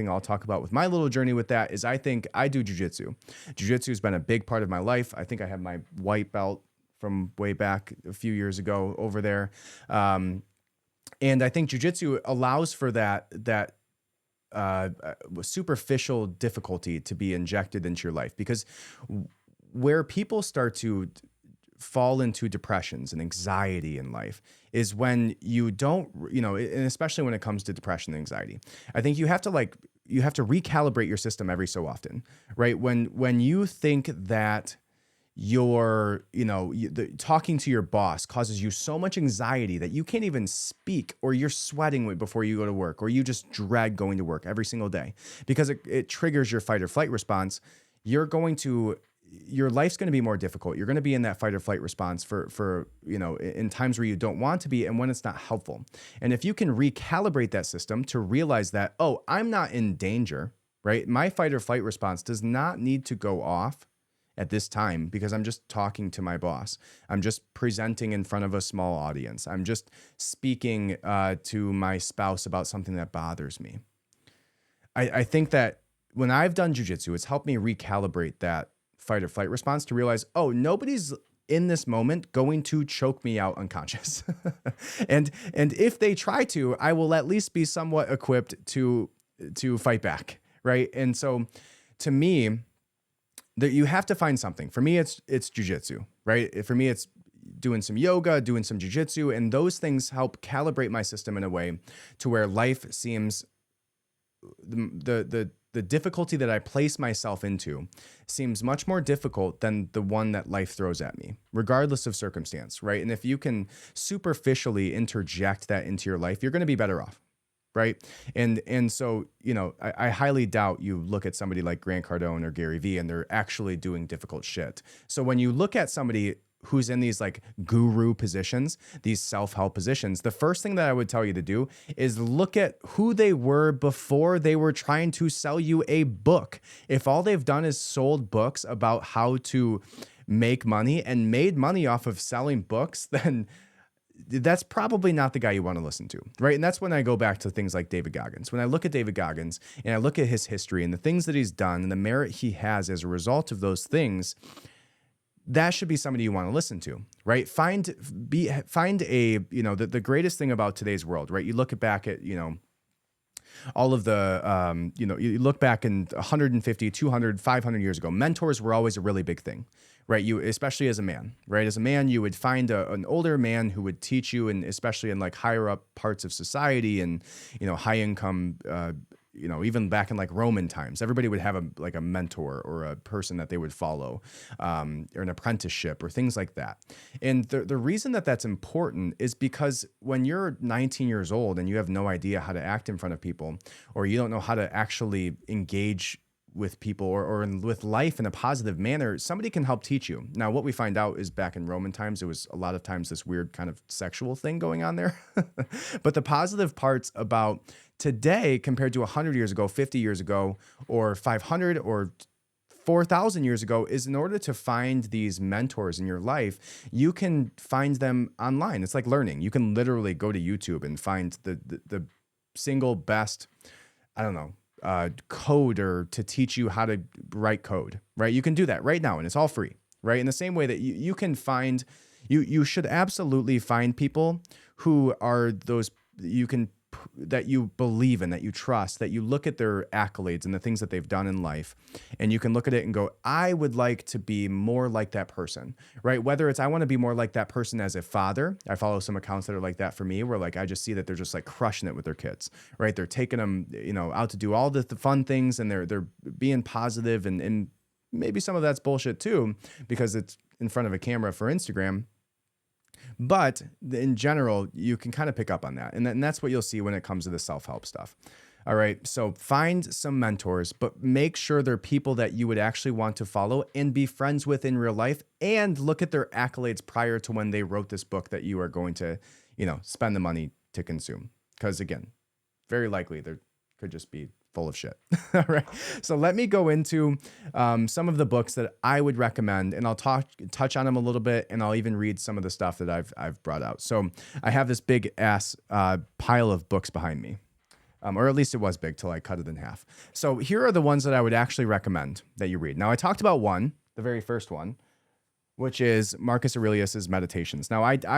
I'll talk about with my little journey with that is I think I do jujitsu. Jujitsu has been a big part of my life. I think I have my white belt from way back a few years ago over there. And I think jujitsu allows for that superficial difficulty to be injected into your life, because where people start to fall into depressions and anxiety in life is when you don't, and especially when it comes to depression and anxiety, I think you have to recalibrate your system every so often, right? When you think that talking to your boss causes you so much anxiety that you can't even speak, or you're sweating before you go to work, or you just dread going to work every single day because it triggers your fight or flight response, your life's going to be more difficult. You're going to be in that fight or flight response for in times where you don't want to be and when it's not helpful. And if you can recalibrate that system to realize that, oh, I'm not in danger, right? My fight or flight response does not need to go off at this time because I'm just talking to my boss. I'm just presenting in front of a small audience. I'm just speaking to my spouse about something that bothers me. I think that when I've done jujitsu, it's helped me recalibrate that fight or flight response to realize, oh, nobody's in this moment going to choke me out unconscious. and if they try to, I will at least be somewhat equipped to fight back, right? And so to me, that you have to find something. For me, it's jujitsu, right? For me, it's doing some yoga, doing some jujitsu, and those things help calibrate my system in a way to where life seems the difficulty that I place myself into seems much more difficult than the one that life throws at me, regardless of circumstance, right? And if you can superficially interject that into your life, you're going to be better off, right? And so, I highly doubt you look at somebody like Grant Cardone or Gary Vee and they're actually doing difficult shit. So when you look at somebody who's in these like guru positions, these self-help positions, the first thing that I would tell you to do is look at who they were before they were trying to sell you a book. If all they've done is sold books about how to make money and made money off of selling books, then that's probably not the guy you want to listen to, right? And that's when I go back to things like David Goggins. When I look at David Goggins and I look at his history and the things that he's done and the merit he has as a result of those things, that should be somebody you want to listen to, right? Find the greatest thing about today's world, right? You look back at, all of the, you look back in 150, 200, 500 years ago, mentors were always a really big thing, right? You, especially as a man, right? As a man, you would find an older man who would teach you, and especially in like higher up parts of society and, high income, even back in like Roman times, everybody would have a mentor or a person that they would follow, or an apprenticeship or things like that. And the reason that that's important is because when you're 19 years old and you have no idea how to act in front of people, or you don't know how to actually engage with people with life in a positive manner, somebody can help teach you. Now, what we find out is back in Roman times, it was a lot of times this weird kind of sexual thing going on there. But the positive parts about today compared to 100 years ago, 50 years ago, or 500 or 4,000 years ago is in order to find these mentors in your life, you can find them online. It's like learning. You can literally go to YouTube and find the single best, I don't know, coder to teach you how to write code, right? You can do that right now and it's all free, right? In the same way that you can find, you should absolutely find people who are those that you believe in, that you trust, that you look at their accolades and the things that they've done in life, and you can look at it and go, I would like to be more like that person, right? Whether it's I want to be more like that person as a father. I follow some accounts that are like that for me, where like I just see that they're just like crushing it with their kids, right? They're taking them, out to do all the fun things, and they're being positive, and maybe some of that's bullshit too, because it's in front of a camera for Instagram. But in general, you can kind of pick up on that. And that's what you'll see when it comes to the self-help stuff. All right. So find some mentors, but make sure they're people that you would actually want to follow and be friends with in real life, and look at their accolades prior to when they wrote this book that you are going to, spend the money to consume. Because again, very likely there could just be full of shit. All right. So let me go into some of the books that I would recommend, and I'll touch on them a little bit, and I'll even read some of the stuff that I've brought out. So I have this big ass pile of books behind me, or at least it was big till I cut it in half. So here are the ones that I would actually recommend that you read. Now, I talked about one, the very first one, which is Marcus Aurelius's Meditations. Now, I did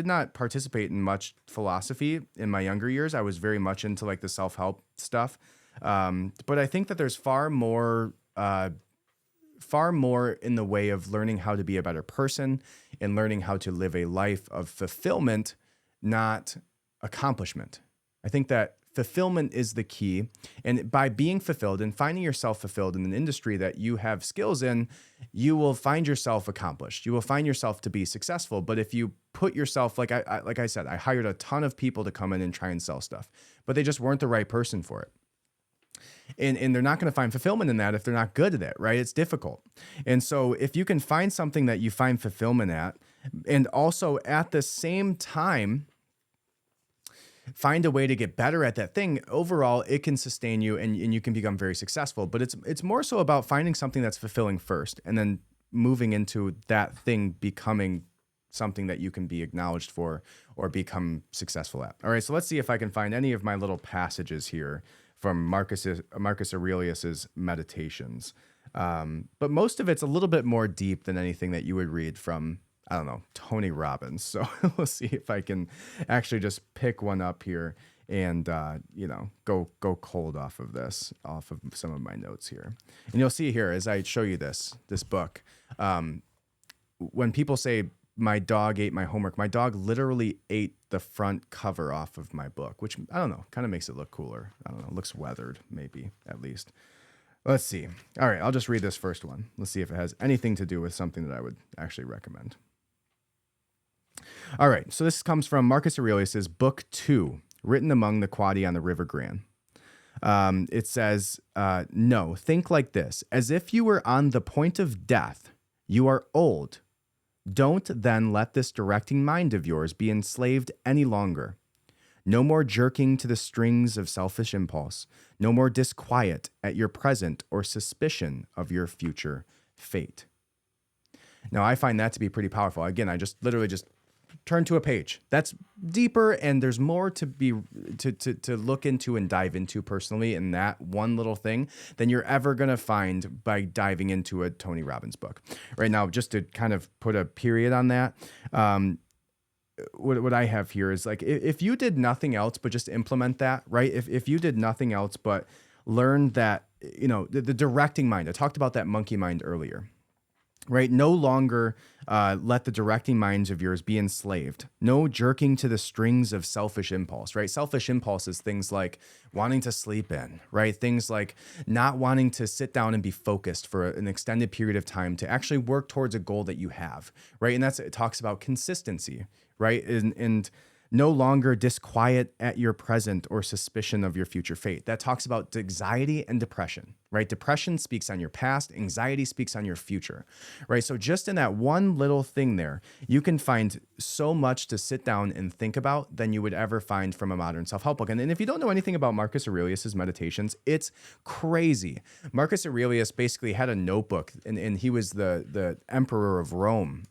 not participate in much philosophy in my younger years. I was very much into like the self-help stuff. But I think that there's far more in the way of learning how to be a better person and learning how to live a life of fulfillment, not accomplishment. I think that fulfillment is the key. And by being fulfilled and finding yourself fulfilled in an industry that you have skills in, you will find yourself accomplished. You will find yourself to be successful. But if you put yourself, like I said, I hired a ton of people to come in and try and sell stuff, but they just weren't the right person for it. And they're not going to find fulfillment in that if they're not good at it, right? It's difficult. And so if you can find something that you find fulfillment at, and also at the same time, find a way to get better at that thing, overall, it can sustain you and you can become very successful. But it's more so about finding something that's fulfilling first, and then moving into that thing becoming something that you can be acknowledged for or become successful at. All right, so let's see if I can find any of my little passages here from Marcus Aurelius's Meditations. But most of it's a little bit more deep than anything that you would read from, I don't know, Tony Robbins. So we'll see if I can actually just pick one up here and, go cold off of some of my notes here. And you'll see here, as I show you this book, when people say my dog ate my homework, my dog literally ate the front cover off of my book, which, I don't know, kind of makes it look cooler. I don't know, looks weathered, maybe, at least. Let's see. All right, I'll just read this first one. Let's see if it has anything to do with something that I would actually recommend. All right, so this comes from Marcus Aurelius's Book 2, written among the Quadi on the River Gran. It says, no, think like this. As if you were on the point of death, you are old. Don't then let this directing mind of yours be enslaved any longer. No more jerking to the strings of selfish impulse. No more disquiet at your present or suspicion of your future fate. Now, I find that to be pretty powerful. Again, I just literally turn to a page. That's deeper, and there's more to look into and dive into personally in that one little thing than you're ever going to find by diving into a Tony Robbins book. Right now, just to kind of put a period on that, what I have here is like, if you did nothing else but just implement that, right? If you did nothing else but learn that, the directing mind, I talked about that monkey mind earlier. Right? No longer let the directing minds of yours be enslaved. No jerking to the strings of selfish impulse, right? Selfish impulse is things like wanting to sleep in, right? Things like not wanting to sit down and be focused for an extended period of time to actually work towards a goal that you have, right? And it talks about consistency, right? And No longer disquiet at your present or suspicion of your future fate. That talks about anxiety and depression, right? Depression speaks on your past, anxiety speaks on your future, right? So just in that one little thing there, you can find so much to sit down and think about than you would ever find from a modern self-help book. And if you don't know anything about Marcus Aurelius's meditations, it's crazy. Marcus Aurelius basically had a notebook, and he was the emperor of Rome.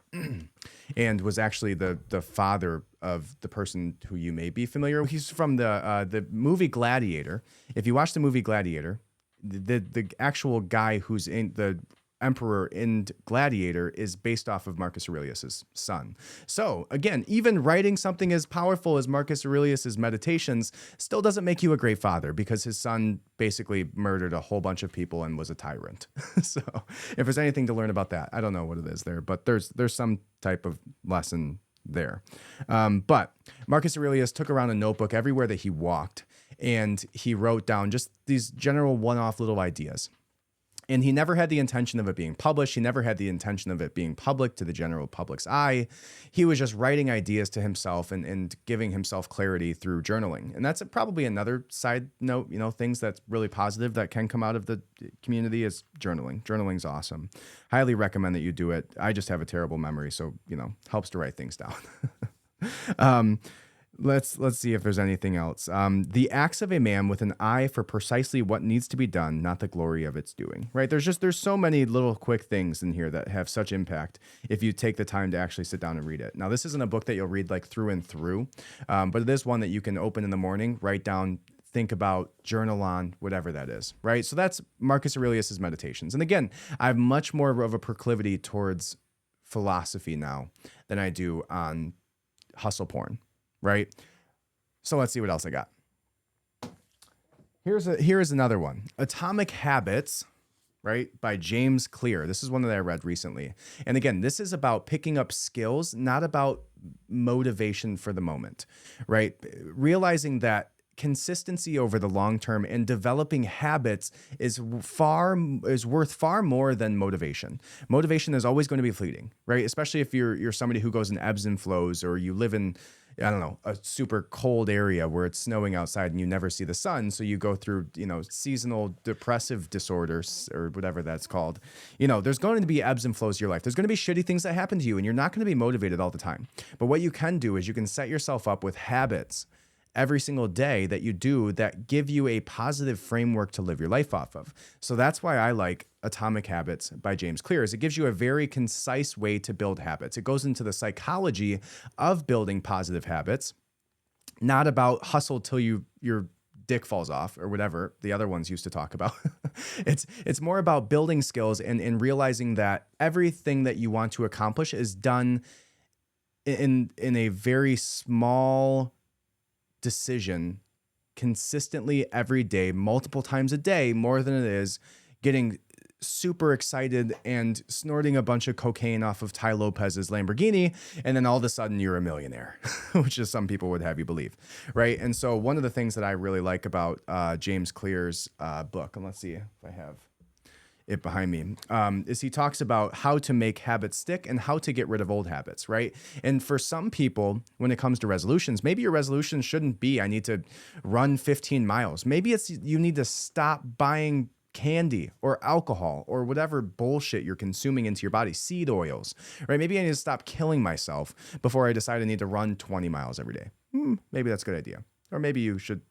And was actually the father of the person who you may be familiar with. He's from the movie Gladiator. If you watch the movie Gladiator, the actual guy who's in the emperor in Gladiator is based off of Marcus Aurelius's son. So again, even writing something as powerful as Marcus Aurelius's meditations still doesn't make you a great father, because his son basically murdered a whole bunch of people and was a tyrant. So if there's anything to learn about that, I don't know what it is there, but there's some type of lesson there. But Marcus Aurelius took around a notebook everywhere that he walked, and he wrote down just these general one-off little ideas. And he never had the intention of it being published. He never had the intention of it being public to the general public's eye. He was just writing ideas to himself and giving himself clarity through journaling. And that's probably another side note, things that's really positive that can come out of the community is journaling. Journaling's awesome. Highly recommend that you do it. I just have a terrible memory, so, helps to write things down. Let's see if there's anything else. The acts of a man with an eye for precisely what needs to be done, not the glory of its doing, right? There's so many little quick things in here that have such impact if you take the time to actually sit down and read it. Now, this isn't a book that you'll read like through and through, but it is one that you can open in the morning, write down, think about, journal on, whatever that is, right? So that's Marcus Aurelius's meditations. And again, I have much more of a proclivity towards philosophy now than I do on hustle porn. Right? So let's see what else I got. Here's another one. Atomic Habits, right? By James Clear. This is one that I read recently. And again, this is about picking up skills, not about motivation for the moment, right? Realizing that consistency over the long term and developing habits is worth far more than motivation. Motivation is always going to be fleeting, right? Especially if you're somebody who goes in ebbs and flows, or you live in, I don't know, a super cold area where it's snowing outside and you never see the sun. So you go through, seasonal depressive disorders or whatever that's called. There's going to be ebbs and flows to your life. There's going to be shitty things that happen to you, and you're not going to be motivated all the time. But what you can do is you can set yourself up with habits every single day that you do that give you a positive framework to live your life off of. So that's why I like Atomic Habits by James Clear, is it gives you a very concise way to build habits. It goes into the psychology of building positive habits, not about hustle till your dick falls off or whatever the other ones used to talk about. It's more about building skills and realizing that everything that you want to accomplish is done in a very small decision consistently every day, multiple times a day, more than it is getting super excited and snorting a bunch of cocaine off of Ty Lopez's Lamborghini, and then all of a sudden you're a millionaire, which is some people would have you believe, right? And so one of the things that I really like about James Clear's book, and let's see if I have it behind me, is he talks about how to make habits stick and how to get rid of old habits, right? And for some people, when it comes to resolutions, maybe your resolution shouldn't be, I need to run 15 miles. Maybe it's you need to stop buying candy or alcohol or whatever bullshit you're consuming into your body, seed oils, right? Maybe I need to stop killing myself before I decide I need to run 20 miles every day. Maybe that's a good idea. Or maybe you should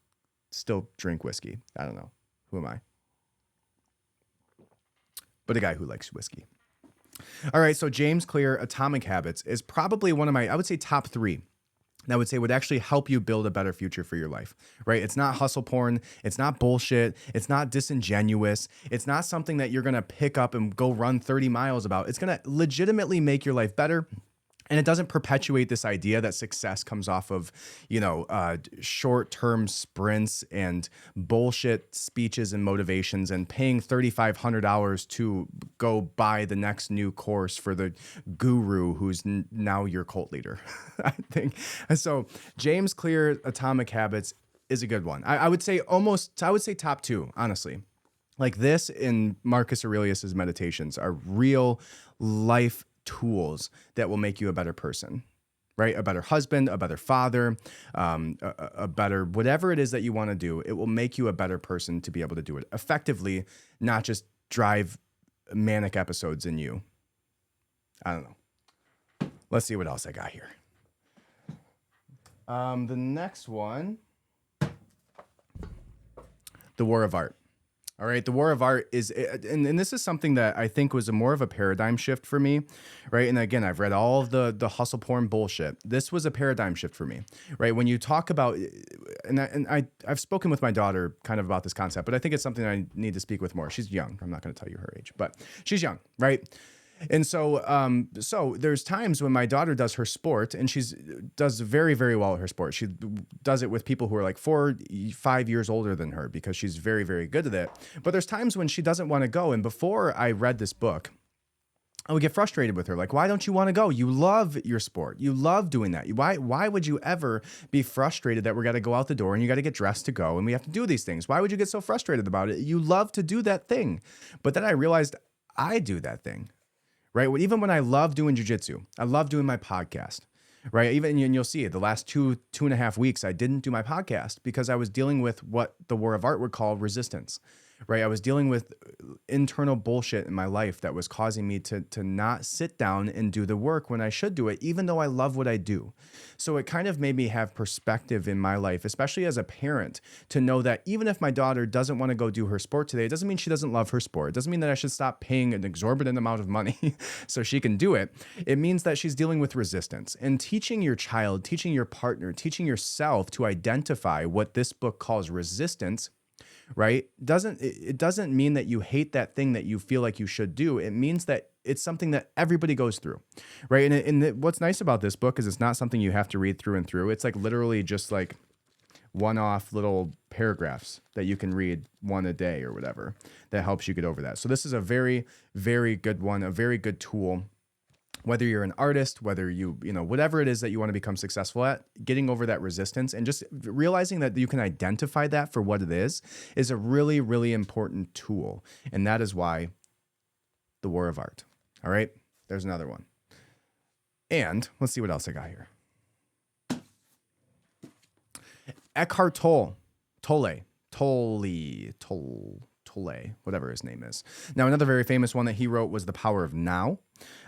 still drink whiskey. I don't know. Who am I? But a guy who likes whiskey. All right, so James Clear, Atomic Habits, is probably one of my, I would say, top 3 that would say would actually help you build a better future for your life, right? It's not hustle porn. It's not bullshit. It's not disingenuous. It's not something that you're going to pick up and go run 30 miles about. It's going to legitimately make your life better. And it doesn't perpetuate this idea that success comes off of, short-term sprints and bullshit speeches and motivations and paying $3,500 to go buy the next new course for the guru who's now your cult leader, I think. And so James Clear, Atomic Habits is a good one. I would say top 2, honestly. Like this in Marcus Aurelius's meditations are real life tools that will make you a better person, right? A better husband, a better father, a better whatever it is that you want to do. It will make you a better person to be able to do it effectively, not just drive manic episodes in you. I don't know. Let's see what else I got here. The next one, The War of Art. All right, The War of Art is, and this is something that I think was more of a paradigm shift for me, right? And again, I've read all of the hustle porn bullshit. This was a paradigm shift for me, right? When you talk about, I've spoken with my daughter kind of about this concept, but I think it's something I need to speak with more. She's young. I'm not going to tell you her age, but she's young, right? And so there's times when my daughter does her sport and does very, very well at her sport. She does it with people who are like 4-5 years older than her because she's very, very good at it. But there's times when she doesn't want to go. And before I read this book, I would get frustrated with her. Like, why don't you want to go? You love your sport. You love doing that. Why would you ever be frustrated that we're got to go out the door and you got to get dressed to go and we have to do these things? Why would you get so frustrated about it? You love to do that thing. But then I realized I do that thing. Right? Even when I love doing jujitsu, I love doing my podcast, right? Even, and you'll see it, the last 2.5 weeks, I didn't do my podcast because I was dealing with what the War of Art would call resistance, right? I was dealing with internal bullshit in my life that was causing me to not sit down and do the work when I should do it, even though I love what I do. So it kind of made me have perspective in my life, especially as a parent, to know that even if my daughter doesn't want to go do her sport today, it doesn't mean she doesn't love her sport. It doesn't mean that I should stop paying an exorbitant amount of money so she can do it. It means that she's dealing with resistance. And teaching your child, teaching your partner, teaching yourself to identify what this book calls resistance, right? It doesn't mean that you hate that thing that you feel like you should do. It means that it's something that everybody goes through, right? And what's nice about this book is it's not something you have to read through and through. It's like literally just like one-off little paragraphs that you can read one a day or whatever that helps you get over that. So this is a very, very good one, a very good tool. Whether you're an artist, whether you know, whatever it is that you want to become successful at, getting over that resistance and just realizing that you can identify that for what it is a really, really important tool. And that is why The War of Art. All right, there's another one. And let's see what else I got here. Eckhart Tolle, whatever his name is. Now, another very famous one that he wrote was The Power of Now.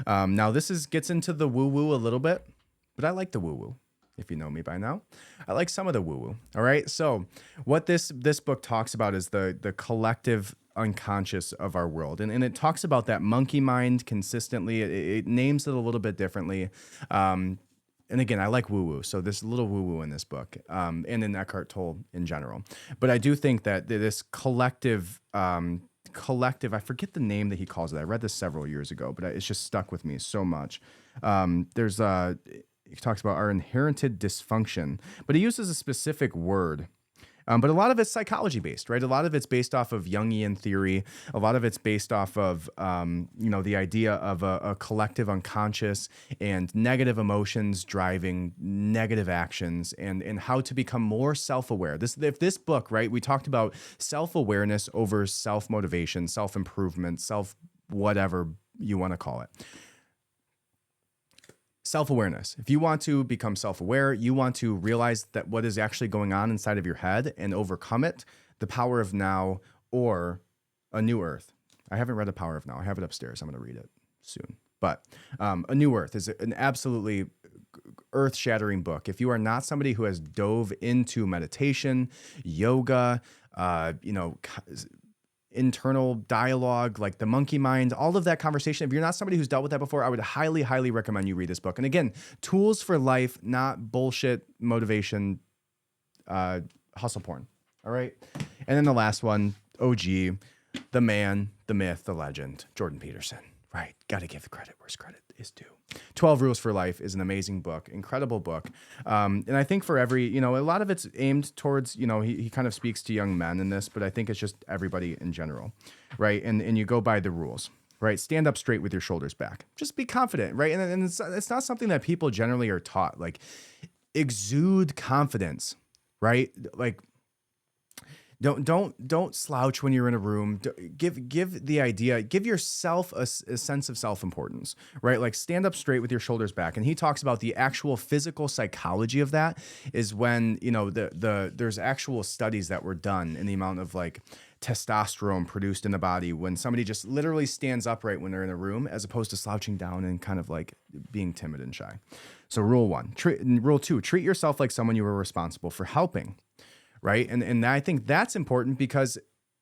Now, this gets into the woo-woo a little bit, but I like the woo-woo, if you know me by now. I like some of the woo-woo, all right? So what this book talks about is the collective unconscious of our world. And it talks about that monkey mind consistently. It names it a little bit differently. And again, I like woo-woo, so there's a little woo-woo in this book, and in Eckhart Tolle in general. But I do think that this collective, I forget the name that he calls it. I read this several years ago, but it's just stuck with me so much. He talks about our inherited dysfunction, but he uses a specific word. But a lot of it's psychology-based, right? A lot of it's based off of Jungian theory. A lot of it's based off of, the idea of a collective unconscious and negative emotions driving negative actions and how to become more self-aware. If this book, right, we talked about self-awareness over self-motivation, self-improvement, self-whatever you want to call it. Self-awareness. If you want to become self-aware, you want to realize that what is actually going on inside of your head and overcome it, The Power of Now or A New Earth. I haven't read The Power of Now. I have it upstairs. I'm going to read it soon. But A New Earth is an absolutely earth-shattering book. If you are not somebody who has dove into meditation, yoga, internal dialogue, like the monkey mind, all of that conversation. If you're not somebody who's dealt with that before, I would highly, highly recommend you read this book. And again, tools for life, not bullshit motivation, hustle porn. All right. And then the last one, OG, the man, the myth, the legend, Jordan Peterson. Right. Got to give the credit where's credit is due. 12 Rules for Life is an amazing book, incredible book. And I think for every, a lot of it's aimed towards, he kind of speaks to young men in this, but I think it's just everybody in general, right? And you go by the rules, right? Stand up straight with your shoulders back. Just be confident, right? And it's not something that people generally are taught. Like, exude confidence, right? Like, Don't slouch when you're in a room. Give yourself a sense of self-importance, right? Like stand up straight with your shoulders back. And he talks about the actual physical psychology of that is when, there's actual studies that were done in the amount of like testosterone produced in the body when somebody just literally stands upright when they're in a room, as opposed to slouching down and kind of like being timid and shy. So rule 2, treat yourself like someone you were responsible for helping. Right. And I think that's important because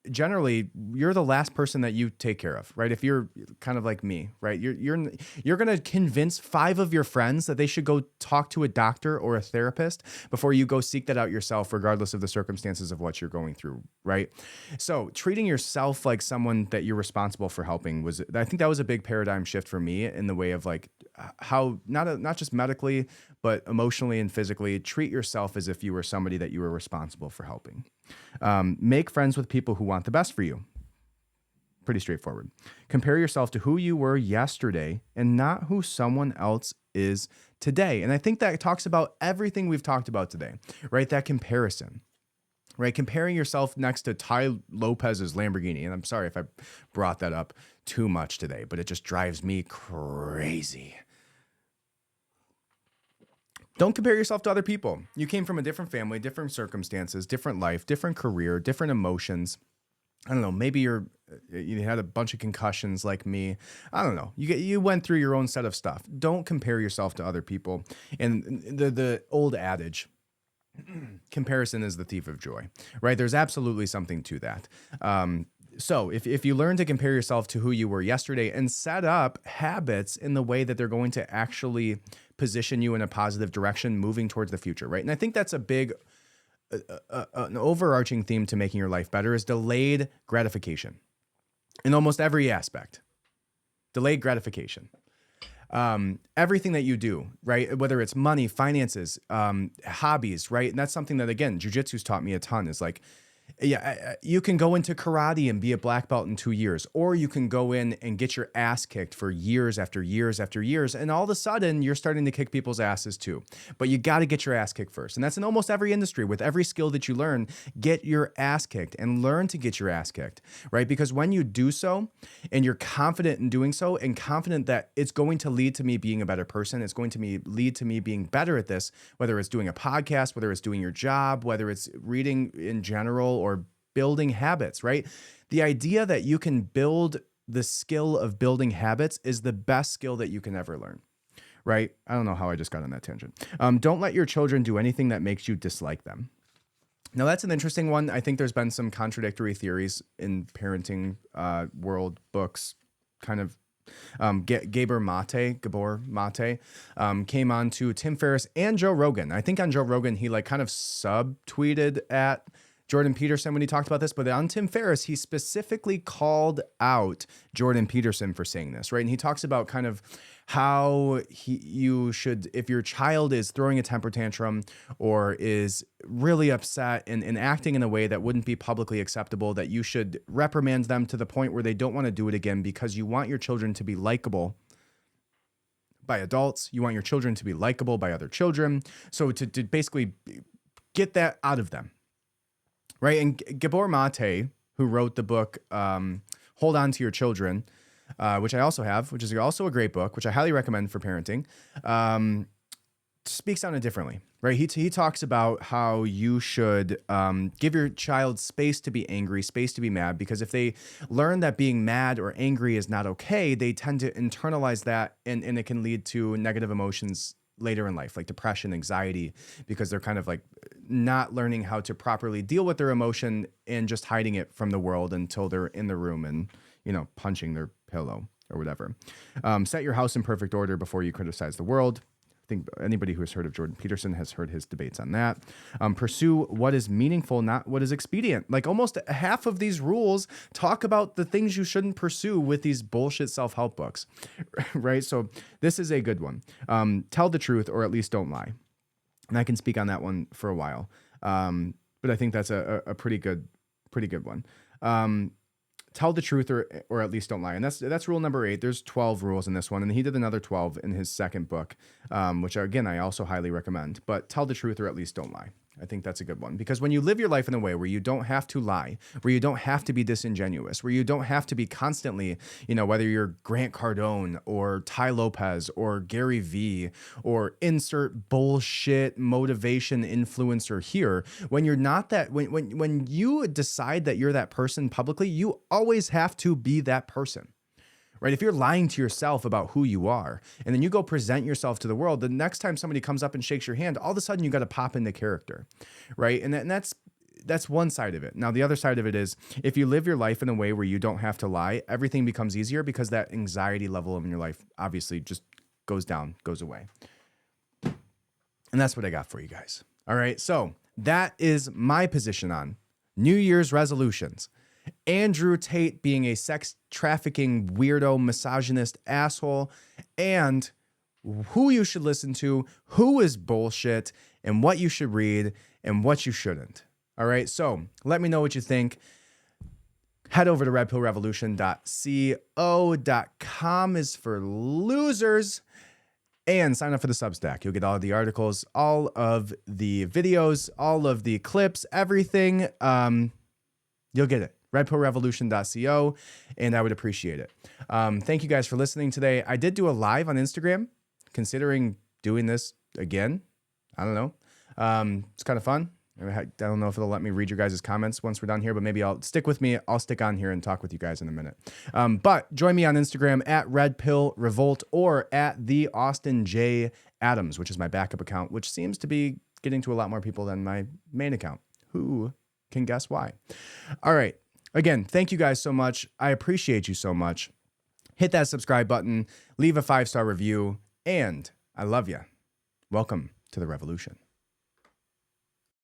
generally you're the last person that you take care of, right? If you're kind of like me, right? You're going to convince 5 of your friends that they should go talk to a doctor or a therapist before you go seek that out yourself, regardless of the circumstances of what you're going through, right? So treating yourself like someone that you're responsible for helping I think that was a big paradigm shift for me in the way of like how not just medically, but emotionally and physically treat yourself as if you were somebody that you were responsible for helping. Make friends with people who want the best for you. Pretty straightforward. Compare yourself to who you were yesterday and not who someone else is today. And I think that talks about everything we've talked about today, right? That comparison, right? Comparing yourself next to Ty Lopez's Lamborghini. And I'm sorry if I brought that up too much today, but it just drives me crazy. Don't compare yourself to other people. You came from a different family, different circumstances, different life, different career, different emotions. I don't know. Maybe you had a bunch of concussions like me. I don't know. You went through your own set of stuff. Don't compare yourself to other people. And the old adage, comparison is the thief of joy, right? There's absolutely something to that. So if you learn to compare yourself to who you were yesterday and set up habits in the way that they're going to actually position you in a positive direction moving towards the future, right? And I think that's a big, an overarching theme to making your life better is delayed gratification in almost every aspect. Delayed gratification. Everything that you do, right? Whether it's money, finances, hobbies, right? And that's something that, again, jujitsu's taught me a ton is like, you can go into karate and be a black belt in 2 years, or you can go in and get your ass kicked for years after years after years. And all of a sudden you're starting to kick people's asses too, but you got to get your ass kicked first. And that's in almost every industry. With every skill that you learn, get your ass kicked and learn to get your ass kicked, right? Because when you do so and you're confident in doing so and confident that it's going to lead to me being a better person, it's going to lead to me being better at this, whether it's doing a podcast, whether it's doing your job, whether it's reading in general, or building habits, right? The idea that you can build the skill of building habits is the best skill that you can ever learn, right? I don't know how I just got on that tangent. Don't let your children do anything that makes you dislike them. Now, that's an interesting one. I think there's been some contradictory theories in parenting world books, kind of. Gabor Mate came on to Tim Ferriss and Joe Rogan. I think on Joe Rogan, he like kind of subtweeted at Jordan Peterson when he talked about this, but on Tim Ferriss, he specifically called out Jordan Peterson for saying this, right? And he talks about kind of how you should, if your child is throwing a temper tantrum or is really upset and acting in a way that wouldn't be publicly acceptable, that you should reprimand them to the point where they don't want to do it again, because you want your children to be likable by adults. You want your children to be likable by other children. So to basically get that out of them. Right. And Gabor Mate, who wrote the book, Hold On to Your Children, which I also have, which is also a great book, which I highly recommend for parenting, speaks on it differently. Right. He talks about how you should give your child space to be angry, space to be mad, because if they learn that being mad or angry is not okay, they tend to internalize that, and it can lead to negative emotions later in life, like depression, anxiety, because they're kind of like not learning how to properly deal with their emotion and just hiding it from the world until they're in the room and, punching their pillow or whatever. Set your house in perfect order before you criticize the world. I think anybody who has heard of Jordan Peterson has heard his debates on that. Pursue what is meaningful, not what is expedient. Like almost half of these rules talk about the things you shouldn't pursue with these bullshit self-help books, right? So this is a good one. Tell the truth, or at least don't lie. And I can speak on that one for a while. But I think that's a pretty good one. Tell the truth, or at least don't lie. And that's rule number 8. There's 12 rules in this one. And he did another 12 in his second book, which again, I also highly recommend. But tell the truth, or at least don't lie. I think that's a good one, because when you live your life in a way where you don't have to lie, where you don't have to be disingenuous, where you don't have to be constantly, whether you're Grant Cardone or Ty Lopez or Gary Vee or insert bullshit motivation influencer here, when you're not that, when you decide that you're that person publicly, you always have to be that person. Right? If you're lying to yourself about who you are, and then you go present yourself to the world, the next time somebody comes up and shakes your hand, all of a sudden you got to pop into character, right? And that's one side of it. Now, the other side of it is, if you live your life in a way where you don't have to lie, everything becomes easier, because that anxiety level in your life obviously just goes down, goes away. And that's what I got for you guys. All right. So that is my position on New Year's resolutions. Andrew Tate being a sex trafficking weirdo, misogynist asshole, and who you should listen to, who is bullshit, and what you should read and what you shouldn't. All right, so let me know what you think. Head over to redpillrevolution.co.com is for losers, and sign up for the Substack. You'll get all of the articles, all of the videos, all of the clips, everything. You'll get it. redpillrevolution.co, and I would appreciate it. Thank you guys for listening today. I did do a live on Instagram, considering doing this again. I don't know. It's kind of fun. I don't know if it'll let me read your guys' comments once we're done here, but maybe I'll stick with me. I'll stick on here and talk with you guys in a minute. But join me on Instagram at redpillrevolt or at the Austin J. Adams, which is my backup account, which seems to be getting to a lot more people than my main account. Who can guess why? All right. Again, thank you guys so much. I appreciate you so much. Hit that subscribe button, leave a 5-star review, and I love you. Welcome to the revolution.